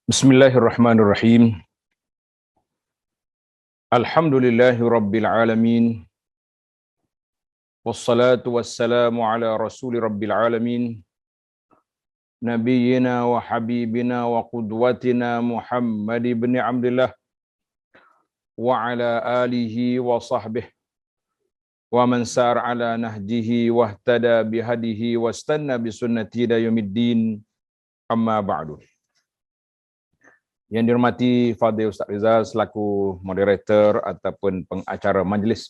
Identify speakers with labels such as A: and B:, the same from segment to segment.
A: Bismillahirrahmanirrahim. Alhamdulillahi rabbil alamin. Wassalatu wassalamu ala rasuli rabbil alamin. Nabiyyina wa habibina wa qudwatina Muhammad ibn Abdullah wa ala alihi wa sahbihi wa man sar ala nahjihi wa ihtada bihadihi wastanna bisunnati ila yaumiddin. Amma ba'du. Yang dihormati Fadil Ustaz Rizal selaku moderator ataupun pengacara majlis,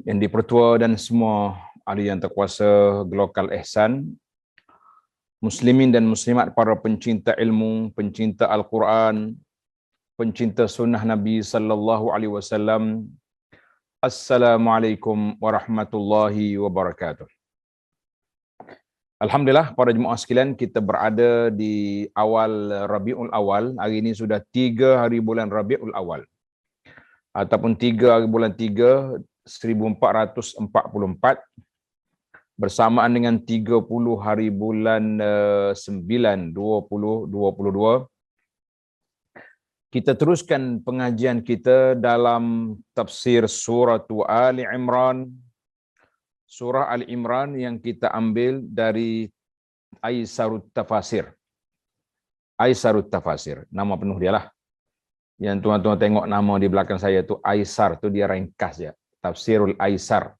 A: yang dipertua dan semua ahli yang terkuasa Global Ihsan, muslimin dan muslimat, para pencinta ilmu, pencinta Al-Quran, pencinta sunnah Nabi sallallahu alaihi wasallam. Assalamualaikum warahmatullahi wabarakatuh. Alhamdulillah para jemaah sekalian, kita berada di awal Rabiul Awal. Hari ini sudah 3 hari bulan Rabiul Awal ataupun 3 hari bulan 3 1444 bersamaan dengan 30 hari bulan 9 2022. Kita teruskan pengajian kita dalam tafsir surah Ali Imran. Surah Ali Imran yang kita ambil dari Aisarut Tafasir. Aisarut Tafasir, nama penuh dia lah. Yang tuan-tuan tengok nama di belakang saya tu Aisar, tu dia ringkas ya. Tafsirul Aisar.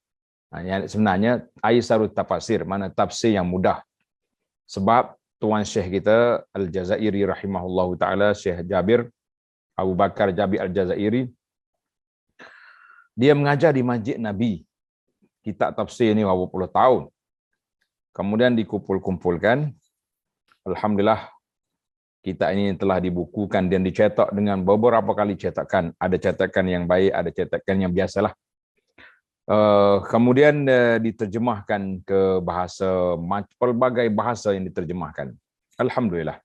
A: Sebenarnya Aisarut Tafasir, mana tafsir yang mudah. Sebab tuan syekh kita Al-Jazairi rahimahullahu taala, Syekh Jabir Abu Bakar Jabir Al-Jazairi, dia mengajar di Masjid Nabi. Kitab tafsir ni berapa puluh tahun. Kemudian dikumpul-kumpulkan. Alhamdulillah, kitab ini telah dibukukan dan dicetak dengan beberapa kali cetakan. Ada cetakan yang baik, ada cetakan yang biasalah. Kemudian diterjemahkan ke bahasa, pelbagai bahasa yang diterjemahkan. Alhamdulillah.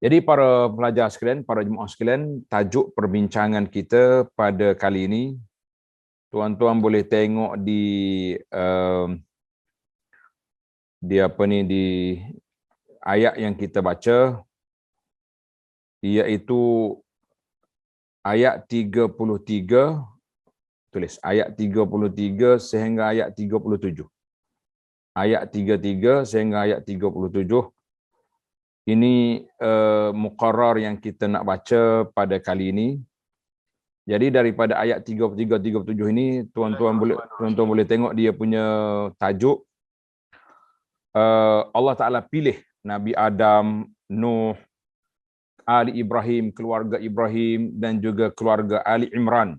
A: Jadi para pelajar sekalian, para jemaah sekalian, tajuk perbincangan kita pada kali ini, tuan-tuan boleh tengok di di ayat yang kita baca, iaitu ayat 33, tulis ayat 33 sehingga ayat 37. Ayat 33 sehingga ayat 37. Ini muqarrar yang kita nak baca pada kali ini. Jadi daripada ayat 33-37 ini, tuan-tuan boleh tengok dia punya tajuk. Allah Ta'ala pilih Nabi Adam, Nuh, Ali Ibrahim, keluarga Ibrahim, dan juga keluarga Ali Imran.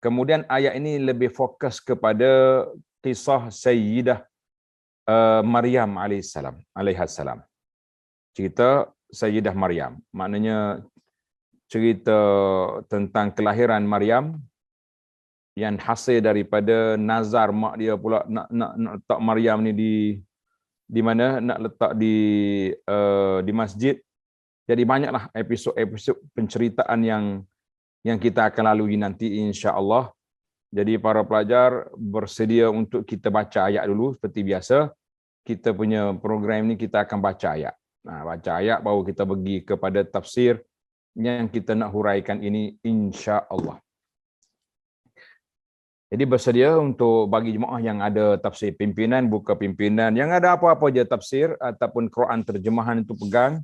A: Kemudian ayat ini lebih fokus kepada kisah Sayyidah Maryam alaihissalam. Cerita Sayyidah Maryam, maknanya cerita tentang kelahiran Maryam yang hasil daripada nazar mak dia pula nak letak Maryam ni di mana, nak letak di masjid. Jadi banyaklah episod penceritaan yang kita akan lalui nanti insya-Allah. Jadi para pelajar bersedia untuk kita baca ayat dulu seperti biasa. Kita punya program ni kita akan baca ayat. Baca ayat baru kita pergi kepada tafsir yang kita nak huraikan ini insya-Allah. Jadi bersedia untuk bagi jemaah yang ada tafsir pimpinan, buka pimpinan, yang ada apa-apa je tafsir ataupun Quran terjemahan itu pegang.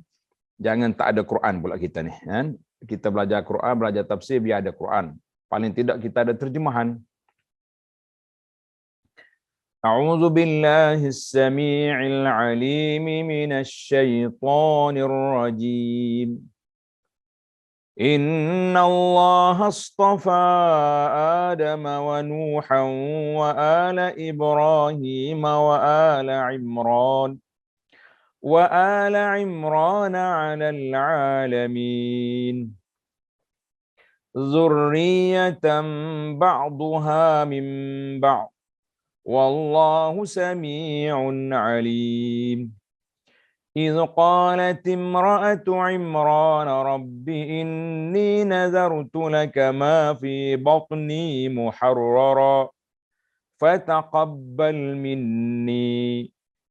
A: Jangan tak ada Quran pula kita ni, kan? Kita belajar Quran, belajar tafsir biar ada Quran. Paling tidak kita ada terjemahan. A'udzu billahis samii'il 'aliim minasy syaithaanir rajiim. إن الله اصطفى آدم ونوحا وآل إبراهيم وآل عمران على العالمين ذرية بعضها من بعض والله سميع عليم إذ قالت امرأة عمران رب إني نذرت لك ما في بطني محررا فتقبل مني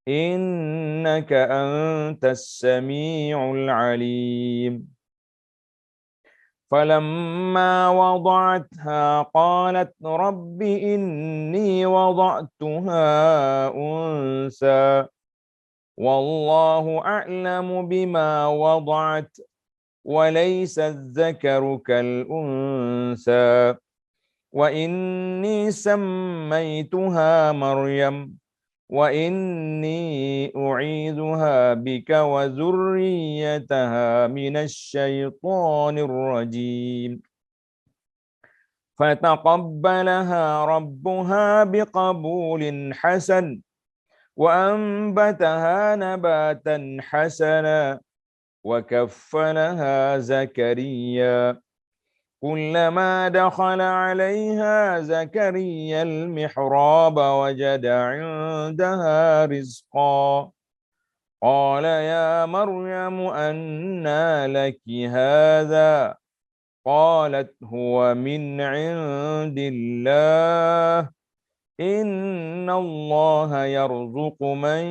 A: إنك أنت السميع العليم فلما وضعتها قالت رب إني وضعتها أنثى والله أعلم بما وضعت وليس الذكر كالأنثى وإني سميتها مريم وإني أعيذها بك وذريتها من الشيطان الرجيم فتقبلها ربها بقبول حسن وأنبتها نباتا حسنا وكفلها زكريا كلما دخل عليها زكريا المحراب وجد عندها رزقا قال يا مريم أنى لك هذا قالت هو من عند الله إن الله يرزق من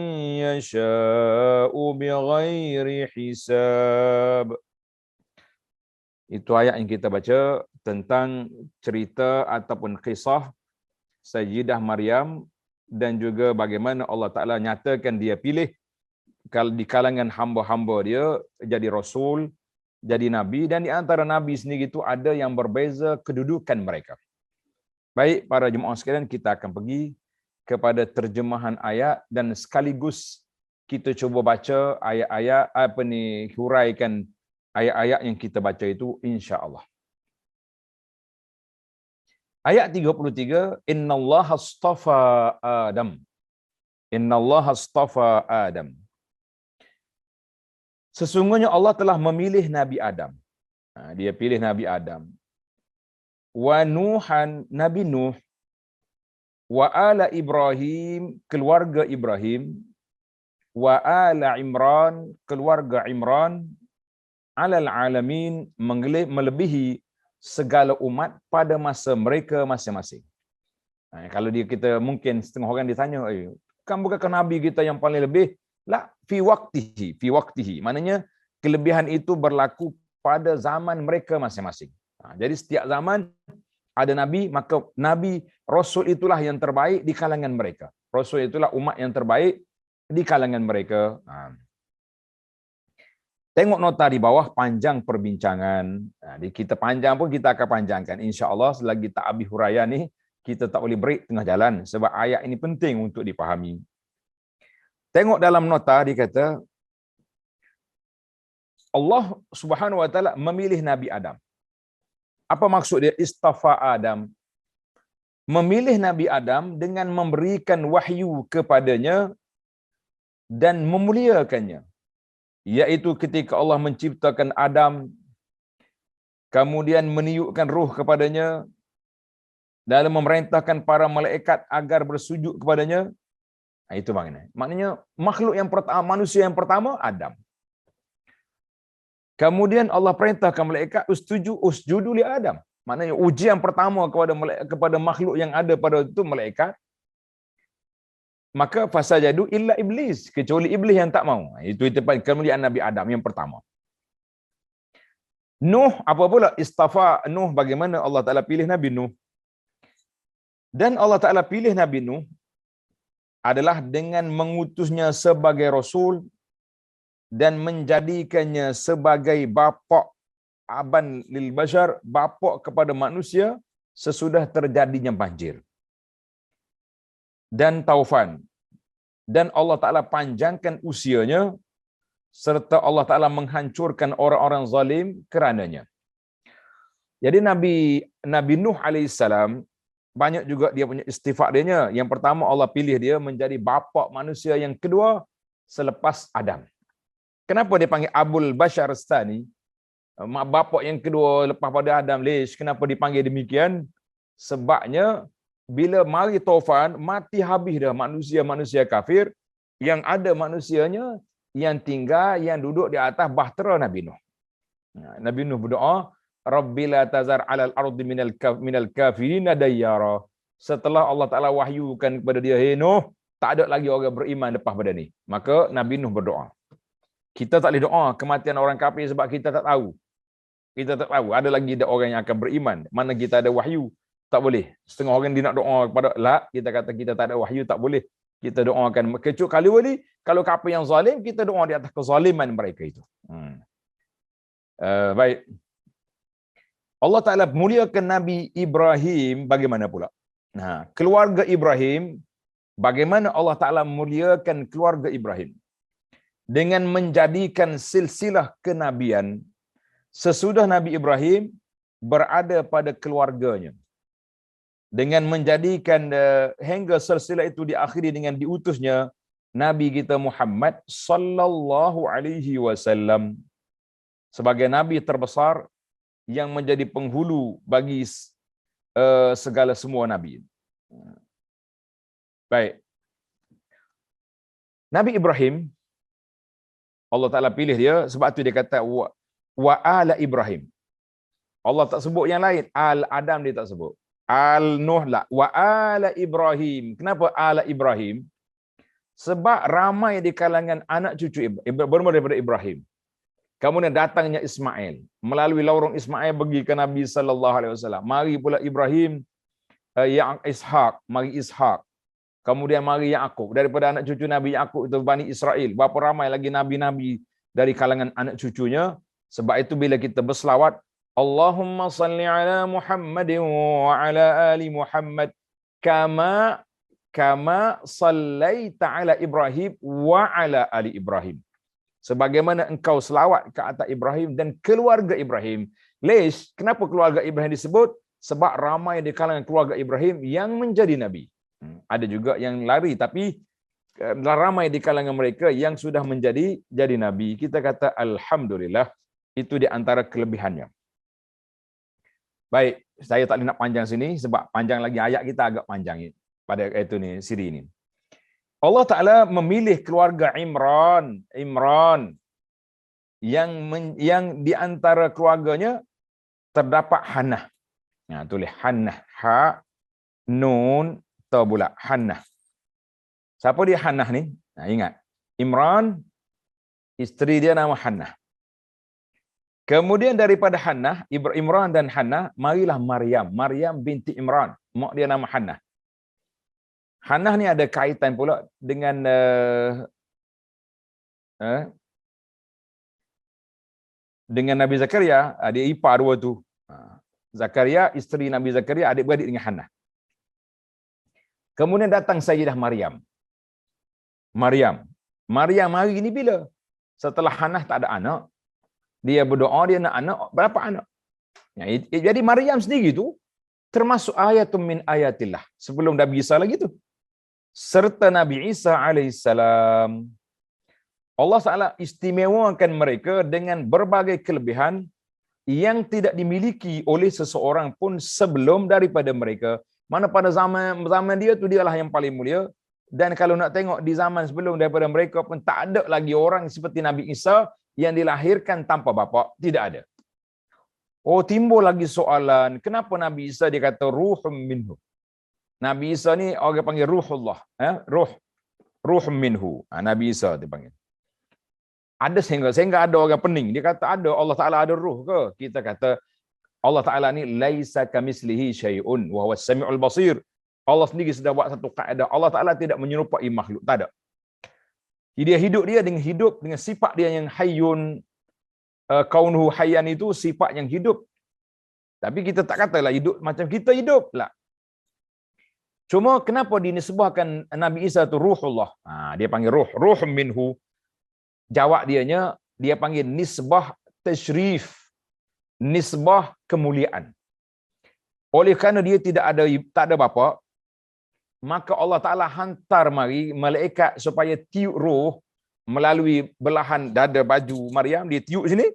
A: يشاء بغير حساب. Itu ayat yang kita baca tentang cerita ataupun kisah Sayyidah Maryam dan juga bagaimana Allah Ta'ala nyatakan dia pilih di kalangan hamba-hamba dia jadi Rasul, jadi Nabi, dan di antara Nabi sendiri itu ada yang berbeza kedudukan mereka. Baik, para jemaah sekalian, kita akan pergi kepada terjemahan ayat dan sekaligus kita cuba baca ayat-ayat huraikan ayat-ayat yang kita baca itu insya-Allah. Ayat 33, innallaha astafa Adam. Innallaha astafa Adam. Sesungguhnya Allah telah memilih Nabi Adam. Dia pilih Nabi Adam. Wa Nuhan, Nabi Nuh. Wa ala Ibrahim, keluarga Ibrahim. Wa ala Imran, keluarga Imran. Alal alamin, melebihi segala umat pada masa mereka masing-masing. Kalau kita mungkin setengah orang ditanya, kan bukankah Nabi kita yang paling lebih? La, fi waktihi. Maknanya kelebihan itu berlaku pada zaman mereka masing-masing. Jadi setiap zaman ada Nabi, maka Nabi, Rasul itulah yang terbaik di kalangan mereka. Rasul itulah umat yang terbaik di kalangan mereka. Tengok nota di bawah, panjang perbincangan. Kita panjang pun kita akan panjangkan. InsyaAllah selagi tak habis huraian ni, kita tak boleh break tengah jalan. Sebab ayat ini penting untuk dipahami. Tengok dalam nota, dia kata, Allah Subhanahu Wa Taala memilih Nabi Adam. Apa maksud dia? Istafa Adam. Memilih Nabi Adam dengan memberikan wahyu kepadanya dan memuliakannya. Iaitu ketika Allah menciptakan Adam, kemudian meniupkan ruh kepadanya, dalam memerintahkan para malaikat agar bersujud kepadanya. Itu maknanya makhluk yang pertama, manusia yang pertama Adam. Kemudian Allah perintahkan malaikat usjudu li Adam. Maknanya ujian pertama kepada makhluk yang ada pada itu malaikat. Maka fasajadu illa iblis, kecuali iblis yang tak mau. Itu kemuliaan Nabi Adam yang pertama. Nuh, apa pula istafa Nuh, bagaimana Allah Taala pilih Nabi Nuh? Dan Allah Taala pilih Nabi Nuh adalah dengan mengutusnya sebagai rasul dan menjadikannya sebagai bapa aban lil bashar, bapa kepada manusia sesudah terjadinya banjir dan taufan. Dan Allah Ta'ala panjangkan usianya serta Allah Ta'ala menghancurkan orang-orang zalim kerananya. Jadi Nabi Nuh alaihissalam banyak juga dia punya istifak dia. Yang pertama Allah pilih dia menjadi bapa manusia yang kedua selepas Adam. Kenapa dia panggil Abul Bashar Astani? Mak bapa yang kedua lepas pada Adam. Lish, kenapa dipanggil demikian? Sebabnya bila mari taufan, mati habis dah manusia-manusia kafir, yang ada manusianya yang tinggal, yang duduk di atas bahtera Nabi Nuh. Nabi Nuh berdoa, Rabbi la tazar alal ardi minal kafirin dayyara. Setelah Allah Ta'ala wahyukan kepada dia, hey Nuh, tak ada lagi orang beriman lepas pada ni. Maka Nabi Nuh berdoa. Kita tak boleh doa kematian orang kafir sebab kita tak tahu. Kita tak tahu ada lagi ada orang yang akan beriman. Mana kita ada wahyu. Tak boleh. Setengah orang dia nak doa kepada kita kata kita tak ada wahyu, tak boleh. Kita doakan kecuali kalau kafir yang zalim, kita doa di atas kezaliman mereka itu. Baik. Allah Ta'ala muliakan Nabi Ibrahim bagaimana pula? Nah, keluarga Ibrahim, bagaimana Allah Ta'ala muliakan keluarga Ibrahim? Dengan menjadikan silsilah kenabian sesudah Nabi Ibrahim berada pada keluarganya. Dengan menjadikan hingga silsilah itu diakhiri dengan diutusnya Nabi kita Muhammad sallallahu alaihi wasallam sebagai nabi terbesar yang menjadi penghulu bagi segala semua nabi. Baik. Nabi Ibrahim, Allah Ta'ala pilih dia, sebab tu dia kata wa ala Ibrahim. Allah tak sebut yang lain. Al Adam dia tak sebut. Al Nuh lah. Wa ala Ibrahim. Kenapa ala Ibrahim? Sebab ramai di kalangan anak cucu bermula daripada Ibrahim. Kemudian datangnya Ismail. Melalui lorong Ismail pergi ke Nabi sallallahu alaihi wasallam. Mari pula Ibrahim yang Ishak, mari Ishak. Kemudian mari Yaqub. Daripada anak cucu Nabi Yaqub itu Bani Israel. Berapa ramai lagi nabi-nabi dari kalangan anak cucunya. Sebab itu bila kita berselawat, Allahumma salli ala Muhammadin wa ala ali Muhammad kama sallaita ala Ibrahim wa ala ali Ibrahim. Sebagaimana engkau selawat ke atas Ibrahim dan keluarga Ibrahim. Lish, kenapa keluarga Ibrahim disebut? Sebab ramai di kalangan keluarga Ibrahim yang menjadi nabi. Ada juga yang lari, tapi ramai di kalangan mereka yang sudah jadi nabi. Kita kata alhamdulillah, itu di antara kelebihannya. Baik, saya tak boleh nak panjang sini sebab panjang lagi ayat kita agak panjang pada itu ni siri ini. Allah Ta'ala memilih keluarga Imran yang di antara keluarganya terdapat Hannah. Nah, tulis Hannah, ha nun ta bulat, Hannah. Siapa dia Hannah ni? Nah, ingat, Imran isteri dia nama Hannah. Kemudian daripada Hannah, Imran dan Hannah, marilah Maryam binti Imran. Mak dia nama Hannah. Hannah ni ada kaitan pula dengan dengan Nabi Zakaria, dia ipar dua tu. Zakaria, isteri Nabi Zakaria, adik-beradik dengan Hannah. Kemudian datang Sayyidah Maryam hari ini bila? Setelah Hannah tak ada anak, dia berdoa, dia nak anak, berapa anak? Jadi Maryam sendiri tu termasuk ayatun min ayatillah. Sebelum Nabi Isa lagi tu. Serta Nabi Isa alaihissalam. Allah Ta'ala istimewakan mereka dengan berbagai kelebihan yang tidak dimiliki oleh seseorang pun sebelum daripada mereka. Mana pada zaman dia tu dialah yang paling mulia. Dan kalau nak tengok di zaman sebelum daripada mereka pun tak ada lagi orang seperti Nabi Isa yang dilahirkan tanpa bapa. Tidak ada. Oh, timbul lagi soalan, kenapa Nabi Isa dia kata ruhum minhu? Nabi Isa ni orang panggil ruhullah, ruhum minhu. Nabi Isa dia panggil. Ada sehingga ada orang pening, dia kata ada Allah Taala ada ruh ke? Kita kata Allah Taala ni laisa kamislihi syai'un wa huwas samiul basir. Allah sendiri sudah buat satu kaedah. Allah Taala tidak menyerupai makhluk, tak ada. Dia hidup dengan sifat dia yang hayyun, kaunuhu hayyan itu sifat yang hidup. Tapi kita tak katalah hidup macam kita hidup lah. Cuma kenapa dinisbahkan Nabi Isa tu ruhullah? Dia panggil ruh minhu. Jawab dia panggil nisbah tashrif, nisbah kemuliaan. Oleh kerana dia tak ada bapa, maka Allah Ta'ala hantar mari malaikat supaya tiup roh melalui belahan dada baju Maryam, dia tiup sini,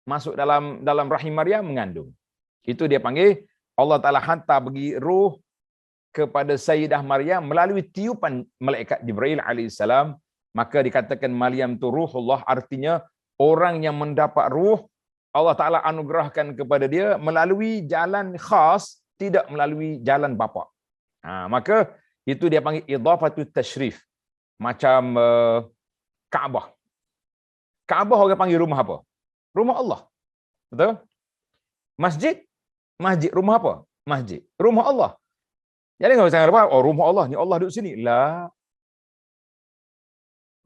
A: masuk dalam rahim Maryam, mengandung. Itu dia panggil Allah Ta'ala hantar bagi roh kepada Sayyidah Maryam melalui tiupan malaikat Jibril alaihissalam. Maka dikatakan Maryam tu ruhullah, artinya orang yang mendapat ruh Allah Ta'ala anugerahkan kepada dia melalui jalan khas, tidak melalui jalan bapa. Maka itu dia panggil idhafatut tashrif. Macam Kaabah. Kaabah orang panggil rumah apa? Rumah Allah. Betul? Masjid? Masjid. Rumah apa? Masjid. Rumah Allah. Jadi enggak usah apa, oh rumah Allah ni Allah duduk sini. Lah.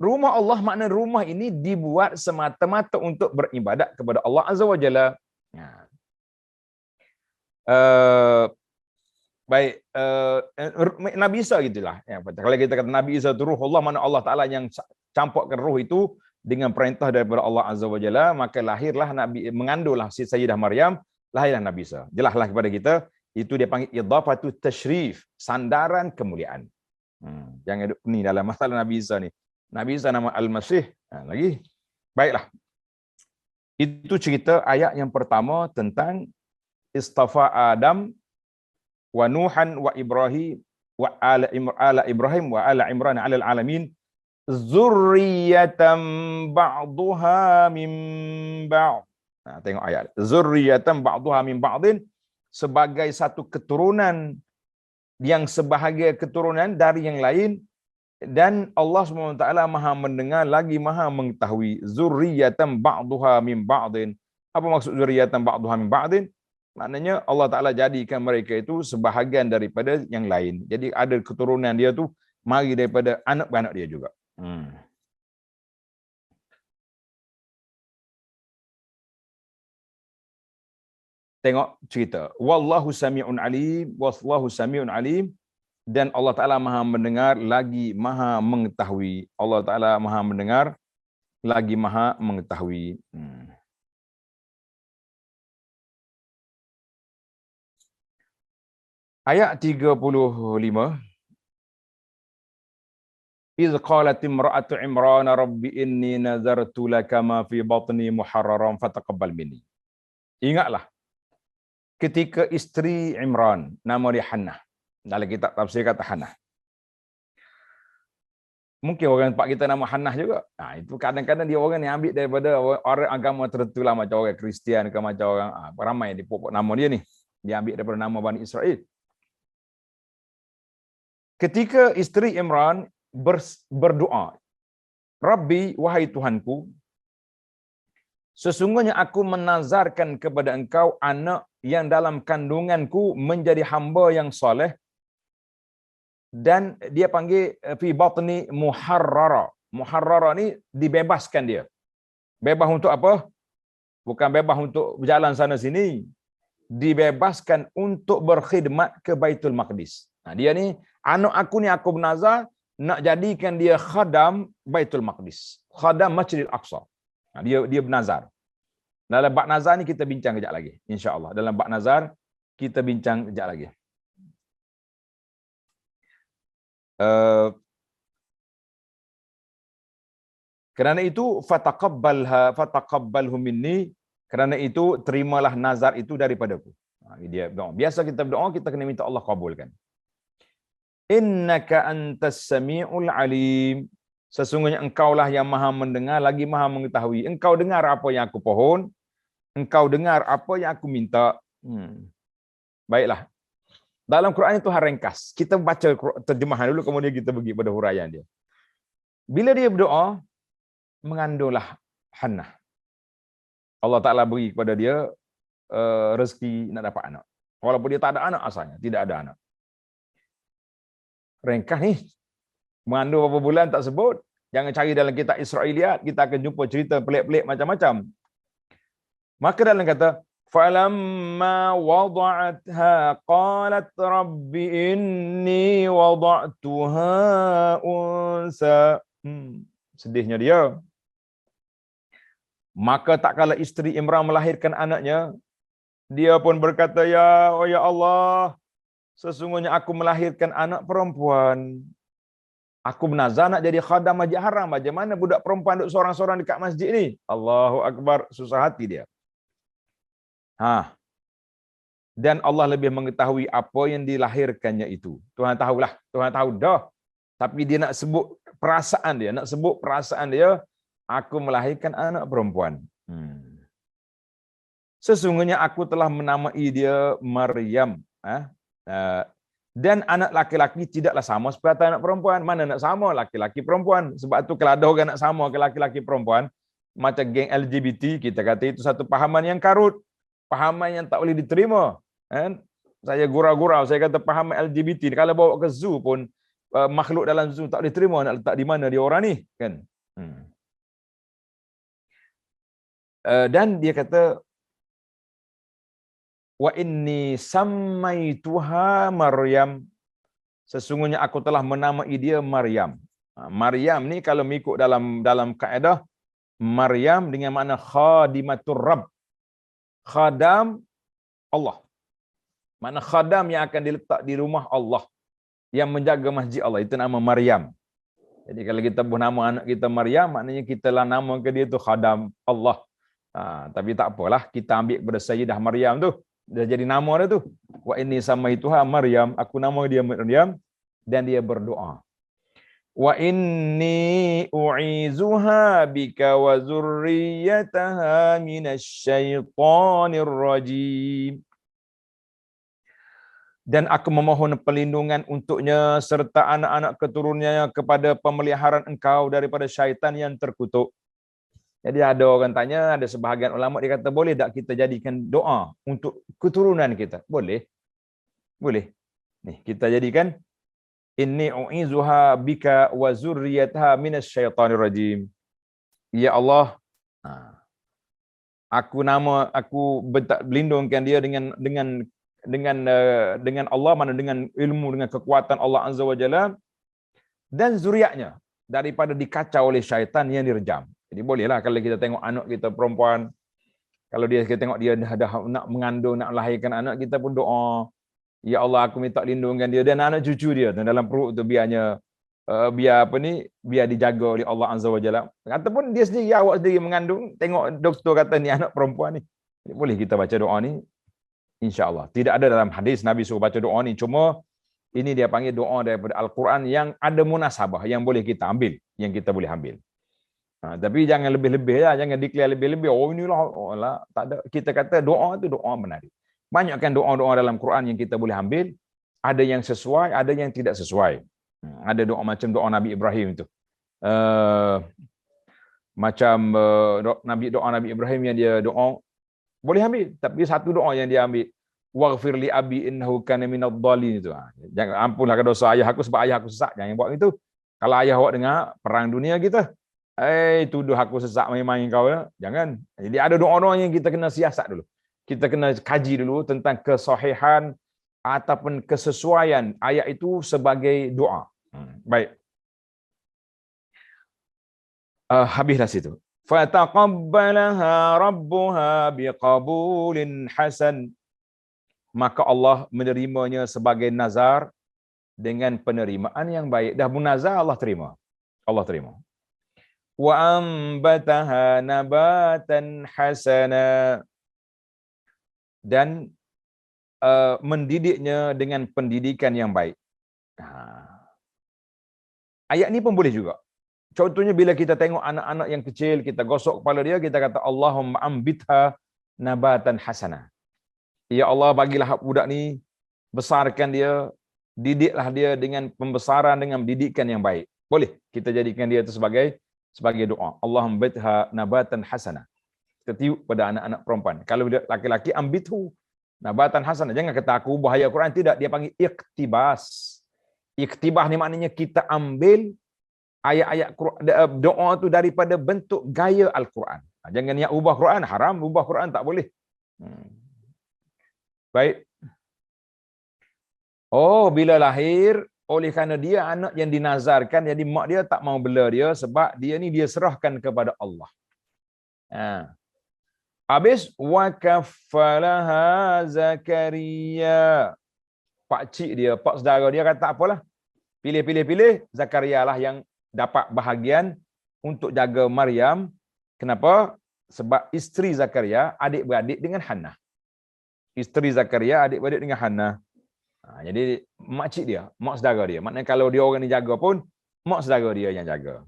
A: Rumah Allah makna rumah ini dibuat semata-mata untuk beribadat kepada Allah Azza wa Jalla. Baik, Nabi Isa gitulah. Kalau kita kata Nabi Isa itu ruh Allah, mana Allah Ta'ala yang campurkan ruh itu dengan perintah daripada Allah Azza wa Jalla, maka lahirlah Nabi, mengandunglah si Sayyidah Maryam, lahirlah Nabi Isa. Jelaslah kepada kita, itu dia panggil idhafatu tashrif, sandaran kemuliaan. Jangan ni dalam masalah Nabi Isa ni. Nabi Isa nama Al-Masih. Lagi. Baiklah. Itu cerita ayat yang pertama tentang istafa Adam wa Nuhan wa Ibrahim wa ala Ibrahim wa ala Imran ala alamin zurriyatan ba'duha min ba'd. Tengok ayat. Zurriyatan ba'duha min ba'din, sebagai satu keturunan yang sebahagia keturunan dari yang lain, dan Allah SWT Maha mendengar lagi Maha mengetahui. Zurriyatan ba'duha min ba'din. Apa maksud zurriyatan ba'duha min ba'din? Maknanya Allah Ta'ala jadikan mereka itu sebahagian daripada yang lain. Jadi ada keturunan dia tu mari daripada anak-anak dia juga. Tengok cerita. Wallahu sami'un alim, wallahu sami'un alim, dan Allah Ta'ala Maha mendengar lagi Maha mengetahui. Allah Ta'ala Maha mendengar lagi Maha mengetahui. Ayat 35. Iz qalat imra'atu Imran rabbi inni nazartu laka ma fi batni muharraran fataqabbal minni. Ingatlah ketika isteri Imran, nama dia Hannah. Dalam kitab tafsir kata Hannah. Mungkin orang tempat kita nama Hannah juga. Itu kadang-kadang dia orang yang ambil daripada orang agama tertentu lah, macam orang Kristian ke macam orang ramai di pokok nama dia ni. Dia ambil daripada nama Bani Israel. Ketika isteri Imran berdoa, Rabbi, wahai Tuhanku, sesungguhnya aku menazarkan kepada engkau anak yang dalam kandunganku menjadi hamba yang soleh, dan dia panggil fi batni muharrara. Muharrara ni dibebaskan dia. Bebas untuk apa? Bukan bebas untuk berjalan sana sini. Dibebaskan untuk berkhidmat ke Baitul Maqdis. Dia ni, anak aku ni aku bernazar nak jadikan dia khadam Baitul Maqdis. Khadam Masjidil Aqsa. Dia bernazar. Dalam bab nazar ni kita bincang kejap lagi, insya-Allah. Dalam bab nazar kita bincang kejap lagi. Kerana itu fataqabbalhu minni, kerana itu terimalah nazar itu daripadaku. Dia doa. Biasa kita berdoa kita kena minta Allah kabulkan. Innaka antas samiul alim. Sesungguhnya engkaulah yang Maha mendengar lagi Maha mengetahui. Engkau dengar apa yang aku pohon, engkau dengar apa yang aku minta. Baiklah. Dalam Quran itu ringkas. Kita baca terjemahan dulu, kemudian kita pergi pada huraian dia. Bila dia berdoa, mengandunglah Hannah. Allah Ta'ala beri kepada dia rezeki nak dapat anak. Walaupun dia tak ada anak asalnya, tidak ada anak. Ringkas ni. Mengandung berapa bulan tak sebut. Jangan cari dalam kitab Israiliyat, kita akan jumpa cerita pelik-pelik macam-macam. Maka dalam kata, falamma wada'atha qalat rabbi inni wada'tuha unsa. Sedihnya dia. Maka tak kala isteri Imran melahirkan anaknya, dia pun berkata, ya Allah, sesungguhnya aku melahirkan anak perempuan. Aku bernazar nak jadi khadam Masjid Haram. Bagaimana budak perempuan duduk seorang-seorang dekat masjid ni? Allahu Akbar. Susah hati dia. Dan Allah lebih mengetahui apa yang dilahirkannya itu. Tuhan tahulah. Tuhan tahu dah. Tapi dia nak sebut perasaan dia. Nak sebut perasaan dia. Aku melahirkan anak perempuan. Sesungguhnya aku telah menamai dia Maryam. Dan anak laki-laki tidaklah sama seperti anak perempuan. Mana nak sama laki-laki perempuan? Sebab tu kalau ada orang nak sama ke laki-laki perempuan, macam geng LGBT, kita kata itu satu pahaman yang karut. Pahaman yang tak boleh diterima. Kan? Saya gurau-gurau, saya kata pahaman LGBT. Kalau bawa ke zoo pun, makhluk dalam zoo tak boleh terima nak letak di mana dia orang ni. Kan? Dan dia kata, wa inni sammaituha Maryam, sesungguhnya aku telah menamai dia Maryam. Maryam ni kalau mengikut dalam kaedah, Maryam dengan makna khadimatur Rabb. Khadam Allah. Makna khadam yang akan diletak di rumah Allah, yang menjaga masjid Allah, itu nama Maryam. Jadi kalau kita buat nama anak kita Maryam, maknanya kita lah nama ke dia tu khadam Allah. Tapi tak apalah, kita ambil kepada Sayyidah Maryam tu, dah jadi nama dia tu. Wa inni samaituha Maryam, aku nama dia Maryam, dan dia berdoa. Wa inni u'izuha bika wa zurriyataha minasyaitonir rajim. Dan aku memohon perlindungan untuknya serta anak-anak keturunannya kepada pemeliharaan engkau daripada syaitan yang terkutuk. Jadi ada orang tanya, ada sebahagian ulama dia kata, boleh tak kita jadikan doa untuk keturunan kita? Boleh. Boleh. Nih, kita jadikan inni u'izuha bika wa zurriyataha minasyaitonir rajim. Ya Allah, aku berlindungkan dia dengan Allah, mana dengan ilmu, dengan kekuatan Allah Azza wa Jalla, dan zuriatnya daripada dikacau oleh syaitan yang direjam. Jadi bolehlah kalau kita tengok anak kita perempuan, kalau kita tengok dia dah nak mengandung, nak melahirkan anak, kita pun doa, ya Allah aku minta lindungan dia dan anak cucu dia dalam perut tu, biar dijaga oleh Allah Azza wa Jalla. Ataupun dia sendiri, awak sendiri mengandung, tengok doktor kata ni anak perempuan ni. Jadi boleh kita baca doa ni, insya-Allah. Tidak ada dalam hadis Nabi suruh baca doa ni, cuma ini dia panggil doa daripada Al-Quran yang ada munasabah, yang boleh kita ambil, yang kita boleh ambil. Tapi jangan lebih-lebih lah, jangan declare lebih-lebih. Oh inilah, tak ada. Kita kata doa tu doa menarik. Banyakkan doa-doa dalam Quran yang kita boleh ambil. Ada yang sesuai, ada yang tidak sesuai. Ada doa macam doa Nabi Ibrahim tu. Doa Nabi Ibrahim yang dia doa, boleh ambil. Tapi satu doa yang dia ambil, waghfir li abi innahu kana minadh dhalin itu. Jangan ampunlah dosa ayah aku sebab ayah aku sesat. Jangan buat itu. Kalau ayah awak dengar perang dunia kita, tuduh aku sesat main-main kau ya. Jangan. Jadi ada doa-doa yang kita kena siasat dulu. Kita kena kaji dulu tentang kesahihan ataupun kesesuaian ayat itu sebagai doa. Baik. Habislah situ. Fataqabbalaha rabbuha biqabulin hasan. Maka Allah menerimanya sebagai nazar dengan penerimaan yang baik. Dah munazar, Allah terima. Allah terima. Wa ambataha nabatan hasana. Dan mendidiknya dengan pendidikan yang baik. Ayat ni pun boleh juga. Contohnya bila kita tengok anak-anak yang kecil, kita gosok kepala dia, kita kata Allahumma ambitha nabatan hasana. Ya Allah, bagilah budak ni, besarkan dia, didiklah dia dengan pembesaran, dengan pendidikan yang baik. Boleh kita jadikan dia itu sebagai doa. Allahumma ambitha nabatan hasana. Kita tiup pada anak-anak perempuan. Kalau laki-laki, ambithu nabatan hasana. Jangan kata aku ubah ayat Quran. Tidak, dia panggil iktibas. Iktibas ni maknanya kita ambil ayat-ayat doa tu daripada bentuk gaya Al-Quran. Jangan niat ubah Quran, haram. Ubah Quran tak boleh. Baik. Oh, bila lahir, oleh kerana dia anak yang dinazarkan, jadi mak dia tak mau bela dia sebab dia ni dia serahkan kepada Allah. Habis wa kaffalaha Zakaria. Pak cik dia, pak saudara dia kata apalah? Pilih Zakaria lah yang dapat bahagian untuk jaga Maryam. Kenapa? Sebab isteri Zakaria adik-beradik dengan Hannah. Isteri Zakaria adik-beradik dengan Hannah. Jadi mak cik dia, mak saudara dia. Maknanya kalau dia orang ni jaga pun, mak saudara dia yang jaga.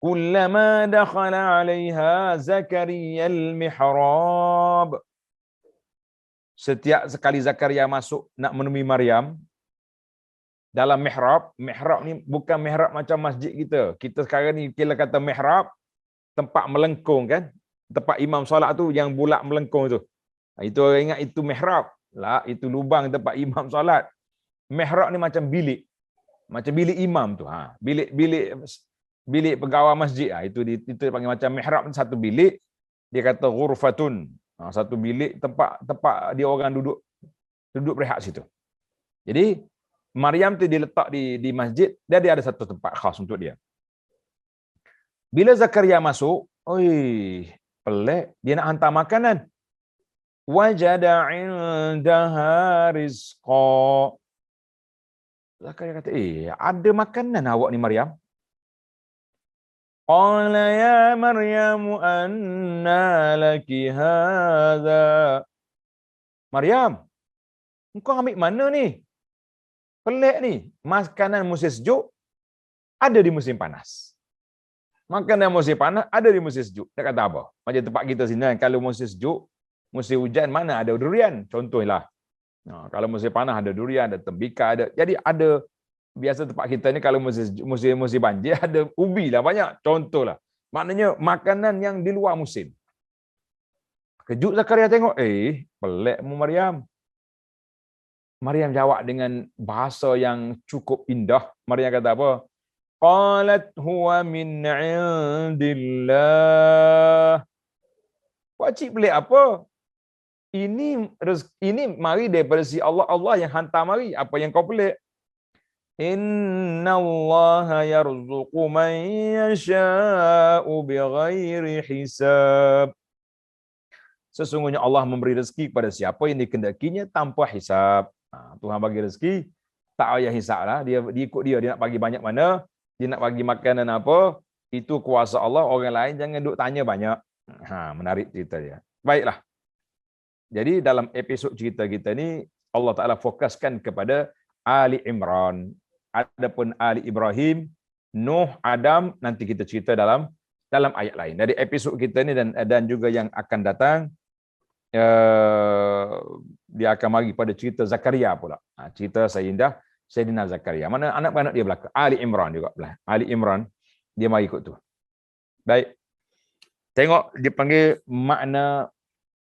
A: Kullama dakhala 'alaiha Zakaria al-mihrab. Setiap sekali Zakaria masuk nak menemui Maryam dalam mihrab, mihrab ni bukan mihrab macam masjid kita. Kita sekarang ni kita kata mihrab, tempat melengkung kan? Tempat imam solat tu yang bulat melengkung tu. Itu orang ingat itu mihrab. Lah, itu lubang tempat imam solat. Mihrab ni macam bilik. Macam bilik imam tu. Bilik pegawai masjid. Itu dipanggil macam mihrab, satu bilik. Dia kata ghurfatun. Satu bilik tempat dia orang duduk berehat situ. Jadi Maryam tu diletak di masjid, dia ada satu tempat khas untuk dia. Bila Zakaria masuk, pelik, dia nak hantar makanan. Wajada indaha rizqa. Zakaria kata, ada makanan awak ni Maryam? Qala ya Maryam anna laki hadha. Maryam, engkau ambil mana ni? Pelik ni. Makanan musim sejuk ada di musim panas. Makanan musim panas ada di musim sejuk. Dia kata apa? Macam tempat kita sini, kalau musim sejuk, musim hujan mana ada durian? Contohlah. Kalau musim panas ada durian, ada tembikar, ada. Jadi ada, biasa tempat kita ni kalau musim banjir ada ubi lah banyak. Contohlah. Maknanya makanan yang di luar musim. Kejut Zakaria tengok, pelik mu Maryam. Maryam jawab dengan bahasa yang cukup indah. Maryam kata apa? Qalat huwa min indillah. Pakcik pelik apa? Ini mari daripada si Allah. Allah yang hantar mari. Apa yang kau pelik? Inna Allah yarzuqu man yasha'u bighairi hisab. Sesungguhnya Allah memberi rezeki kepada siapa yang dikehendakinya tanpa hisab. Tuhan bagi rezeki, tak payah hisab lah. Dia ikut dia nak bagi banyak mana, dia nak bagi makanan apa, itu kuasa Allah. Orang lain jangan duk tanya banyak. Menarik cerita dia. Baiklah. Jadi dalam episod cerita kita ni, Allah Ta'ala fokuskan kepada Ali Imran. Adapun Ali Ibrahim, Nuh, Adam, nanti kita cerita dalam ayat lain. Dari episod kita ni dan juga yang akan datang, dia akan mari pada cerita Zakaria pula. Cerita Sayyidina Zakaria. Mana anak-anak dia belaka? Ali Imran juga. Ali Imran, dia mari ikut tu. Baik. Tengok, dia panggil makna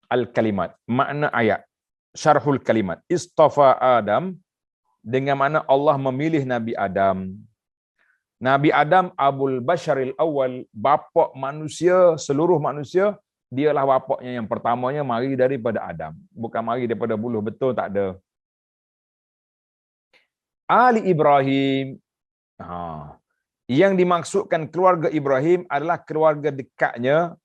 A: al-kalimat. Makna ayat. Syarhul kalimat. Istafa Adam, dengan mana Allah memilih Nabi Adam. Nabi Adam Abul Basharil Awal, bapa manusia, seluruh manusia, dialah bapaknya yang pertamanya mari daripada Adam. Bukan mari daripada buluh betul, tak ada. Ali Ibrahim, yang dimaksudkan keluarga Ibrahim adalah keluarga dekatnya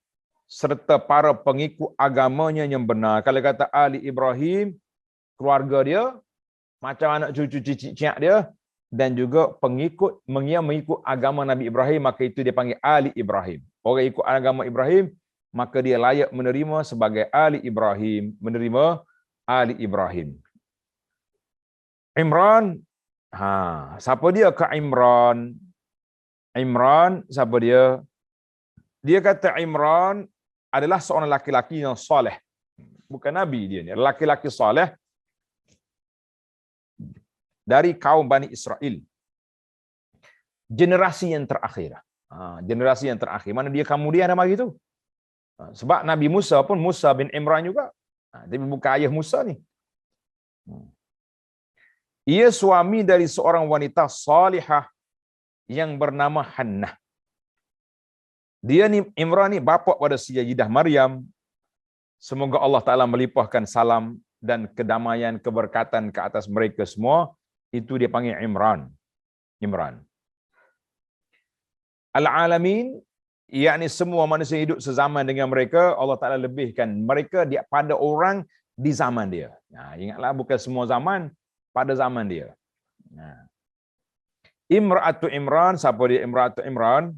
A: serta para pengikut agamanya yang benar. Kalau kata Ali Ibrahim, keluarga dia, macam anak cucu cicit dia, dan juga mengikut agama Nabi Ibrahim, maka itu dia panggil Ali Ibrahim. Orang ikut agama Ibrahim, maka dia layak menerima sebagai Ali Ibrahim, menerima Ali Ibrahim. Imran, siapa dia ke Imran? Imran, siapa dia? Dia kata Imran adalah seorang laki-laki yang soleh. Bukan Nabi dia ni, laki-laki soleh dari kaum Bani Israel. Generasi yang terakhir. Generasi yang terakhir. Mana dia kemudian ada mari tu? Sebab Nabi Musa pun Musa bin Imran juga. Tapi bukan ayah Musa ni. Ia suami dari seorang wanita salihah yang bernama Hannah. Dia ni Imran ni bapa pada Sayyidah Maryam. Semoga Allah Ta'ala melimpahkan salam dan kedamaian, keberkatan ke atas mereka semua. Itu dia panggil Imran. Imran. Al-alamin, yakni semua manusia hidup sezaman dengan mereka, Allah Ta'ala lebihkan mereka dia pada orang di zaman dia. Ingatlah, bukan semua zaman, pada zaman dia. Imra'atu Imran, siapa dia Imra'atu Imran?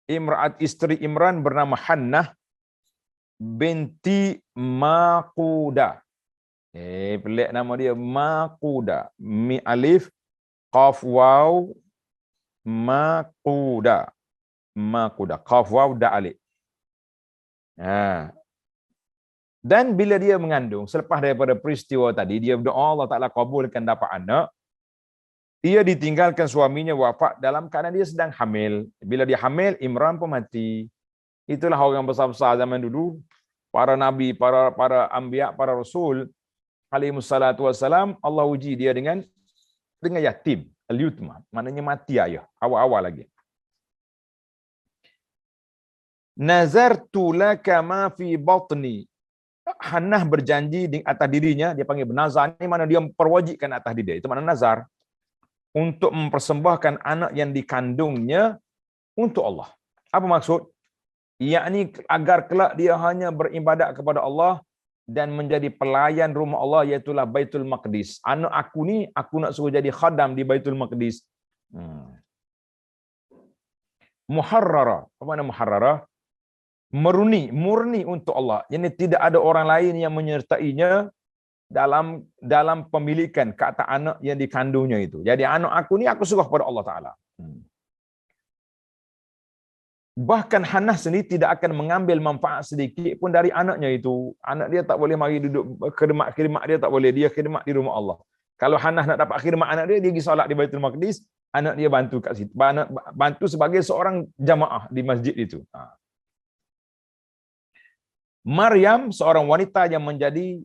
A: Imra'at isteri Imran bernama Hannah binti Maquda. Pelik nama dia, Maquda. Mi alif, qaf waw, Maquda. Maquda. Qaf waw da alif. Dan bila dia mengandung, selepas daripada peristiwa tadi, dia berdoa Allah Ta'ala kabulkan dapat anak, dia ditinggalkan suaminya wafat dalam keadaan dia sedang hamil. Bila dia hamil, Imran pun mati. Itulah orang besar-besar zaman dulu, para nabi, para anbiya, para rasul, alaihissalatu wassalam, Allah uji dia dengan yatim, al-yutma, maknanya mati ayah, awal-awal lagi. Nazartu laka ma fi batni. Hannah berjanji di atas dirinya, dia panggil bernazar, ni mana dia perwajibkan atas diri dia. Itu makna nazar. Untuk mempersembahkan anak yang dikandungnya untuk Allah. Apa maksud? Yakni agar kelak dia hanya beribadat kepada Allah dan menjadi pelayan rumah Allah, iaitulah Baitul Maqdis. Anak aku ni, aku nak suruh jadi khadam di Baitul Maqdis. Muharrara. Apa makna muharrara? Murni untuk Allah. Yang tidak ada orang lain yang menyertainya dalam pemilikan kata anak yang dikandungnya itu. Jadi anak aku ni aku serah kepada Allah Ta'ala. Bahkan Hannah sendiri tidak akan mengambil manfaat sedikit pun dari anaknya itu. Anak dia tak boleh mari duduk khidmat dia tak boleh. Dia khidmat di rumah Allah. Kalau Hannah nak dapat khidmat anak dia pergi solat di Baitul Maqdis, anak dia bantu kat situ. Bantu sebagai seorang jamaah di masjid itu. Maryam, seorang wanita yang menjadi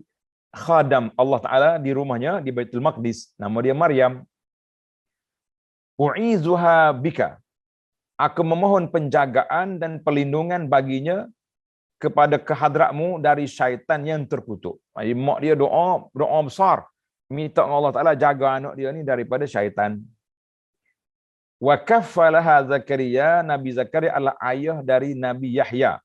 A: khadam Allah Ta'ala di rumahnya di Baitul Maqdis. Nama dia Maryam. U'izuha bika. Aku memohon penjagaan dan perlindungan baginya kepada kehadratmu dari syaitan yang terkutuk. Mak dia doa besar. Minta Allah Ta'ala jaga anak dia ni daripada syaitan. Wa kaffalaha Zakaria. Nabi Zakaria adalah ayah dari Nabi Yahya.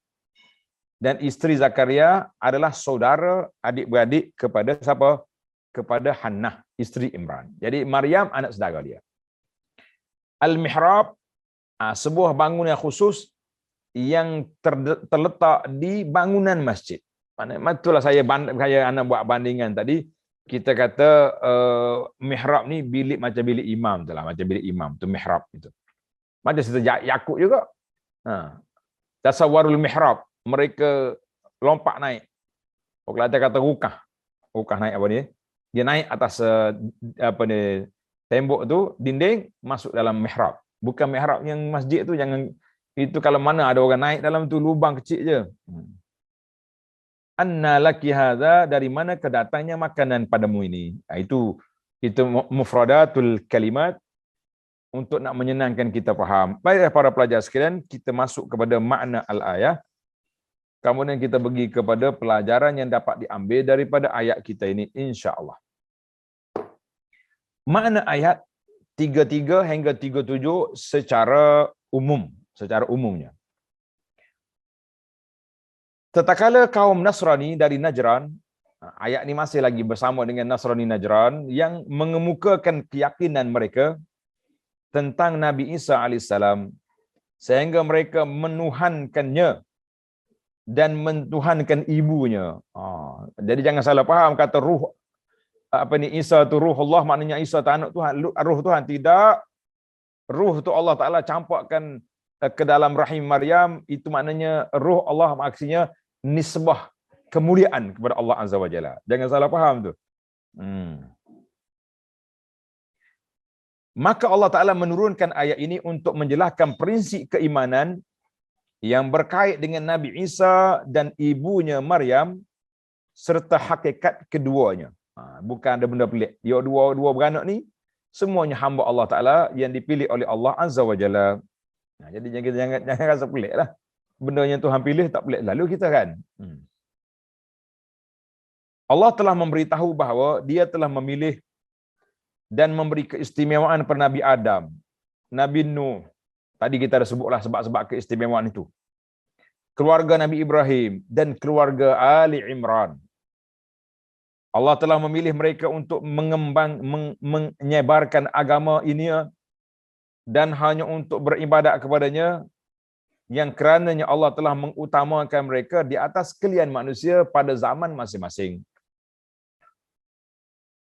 A: Dan isteri Zakaria adalah saudara adik-beradik kepada siapa? Kepada Hannah, isteri Imran. Jadi Maryam anak saudara dia. Al-Mihrab, sebuah bangunan khusus yang terletak di bangunan masjid. Itulah saya anak buat bandingan tadi. Kita kata mihrab ni bilik macam bilik imam tu lah, macam bilik imam tu mihrab itu. Macam cerita Yakub juga. Tasawwarul mihrab. Mereka lompat naik. Orang Kelantan kata rukah. Rukah naik apa ni? Dia naik atas tembok tu, dinding, masuk dalam mihrab. Bukan mihrab yang masjid tu, jangan itu kalau mana ada orang naik dalam tu lubang kecil je. Anna laki hadza, dari mana kedatangnya makanan padamu ini? Itu mufradatul kalimat untuk nak menyenangkan kita faham. Baiklah para pelajar sekalian, kita masuk kepada makna al-ayah. Kemudian kita pergi kepada pelajaran yang dapat diambil daripada ayat kita ini, insya-Allah. Makna ayat 33 hingga 37 secara umumnya. Tatkala kaum Nasrani dari Najran, ayat ini masih lagi bersama dengan Nasrani Najran yang mengemukakan keyakinan mereka tentang Nabi Isa alaihissalam sehingga mereka menuhankannya dan mentuhankan ibunya. Jadi jangan salah faham kata ruh Isa tu ruh Allah, maknanya Isa tu anak Tuhan, ruh Tuhan. Tidak. Ruh tu Allah Ta'ala campakkan ke dalam rahim Maryam, itu maknanya ruh Allah, maksudnya nisbah kemuliaan kepada Allah Azza wa Jalla. Jangan salah faham tu. Maka Allah Ta'ala menurunkan ayat ini untuk menjelaskan prinsip keimanan yang berkait dengan Nabi Isa dan ibunya Maryam serta hakikat keduanya. Bukan ada benda pelik. Dia dua beranak ni semuanya hamba Allah Ta'ala yang dipilih oleh Allah Azza wa Jalla. Jadi jangan rasa pelik lah. Benda yang Tuhan pilih tak pelik lalu kita kan. Allah telah memberitahu bahawa dia telah memilih dan memberi keistimewaan kepada Nabi Adam, Nabi Nuh. Tadi kita dah sebutlah sebab-sebab keistimewaan itu. Keluarga Nabi Ibrahim dan keluarga Ali Imran. Allah telah memilih mereka untuk menyebarkan agama ini dan hanya untuk beribadat kepadanya, yang kerananya Allah telah mengutamakan mereka di atas sekalian manusia pada zaman masing-masing.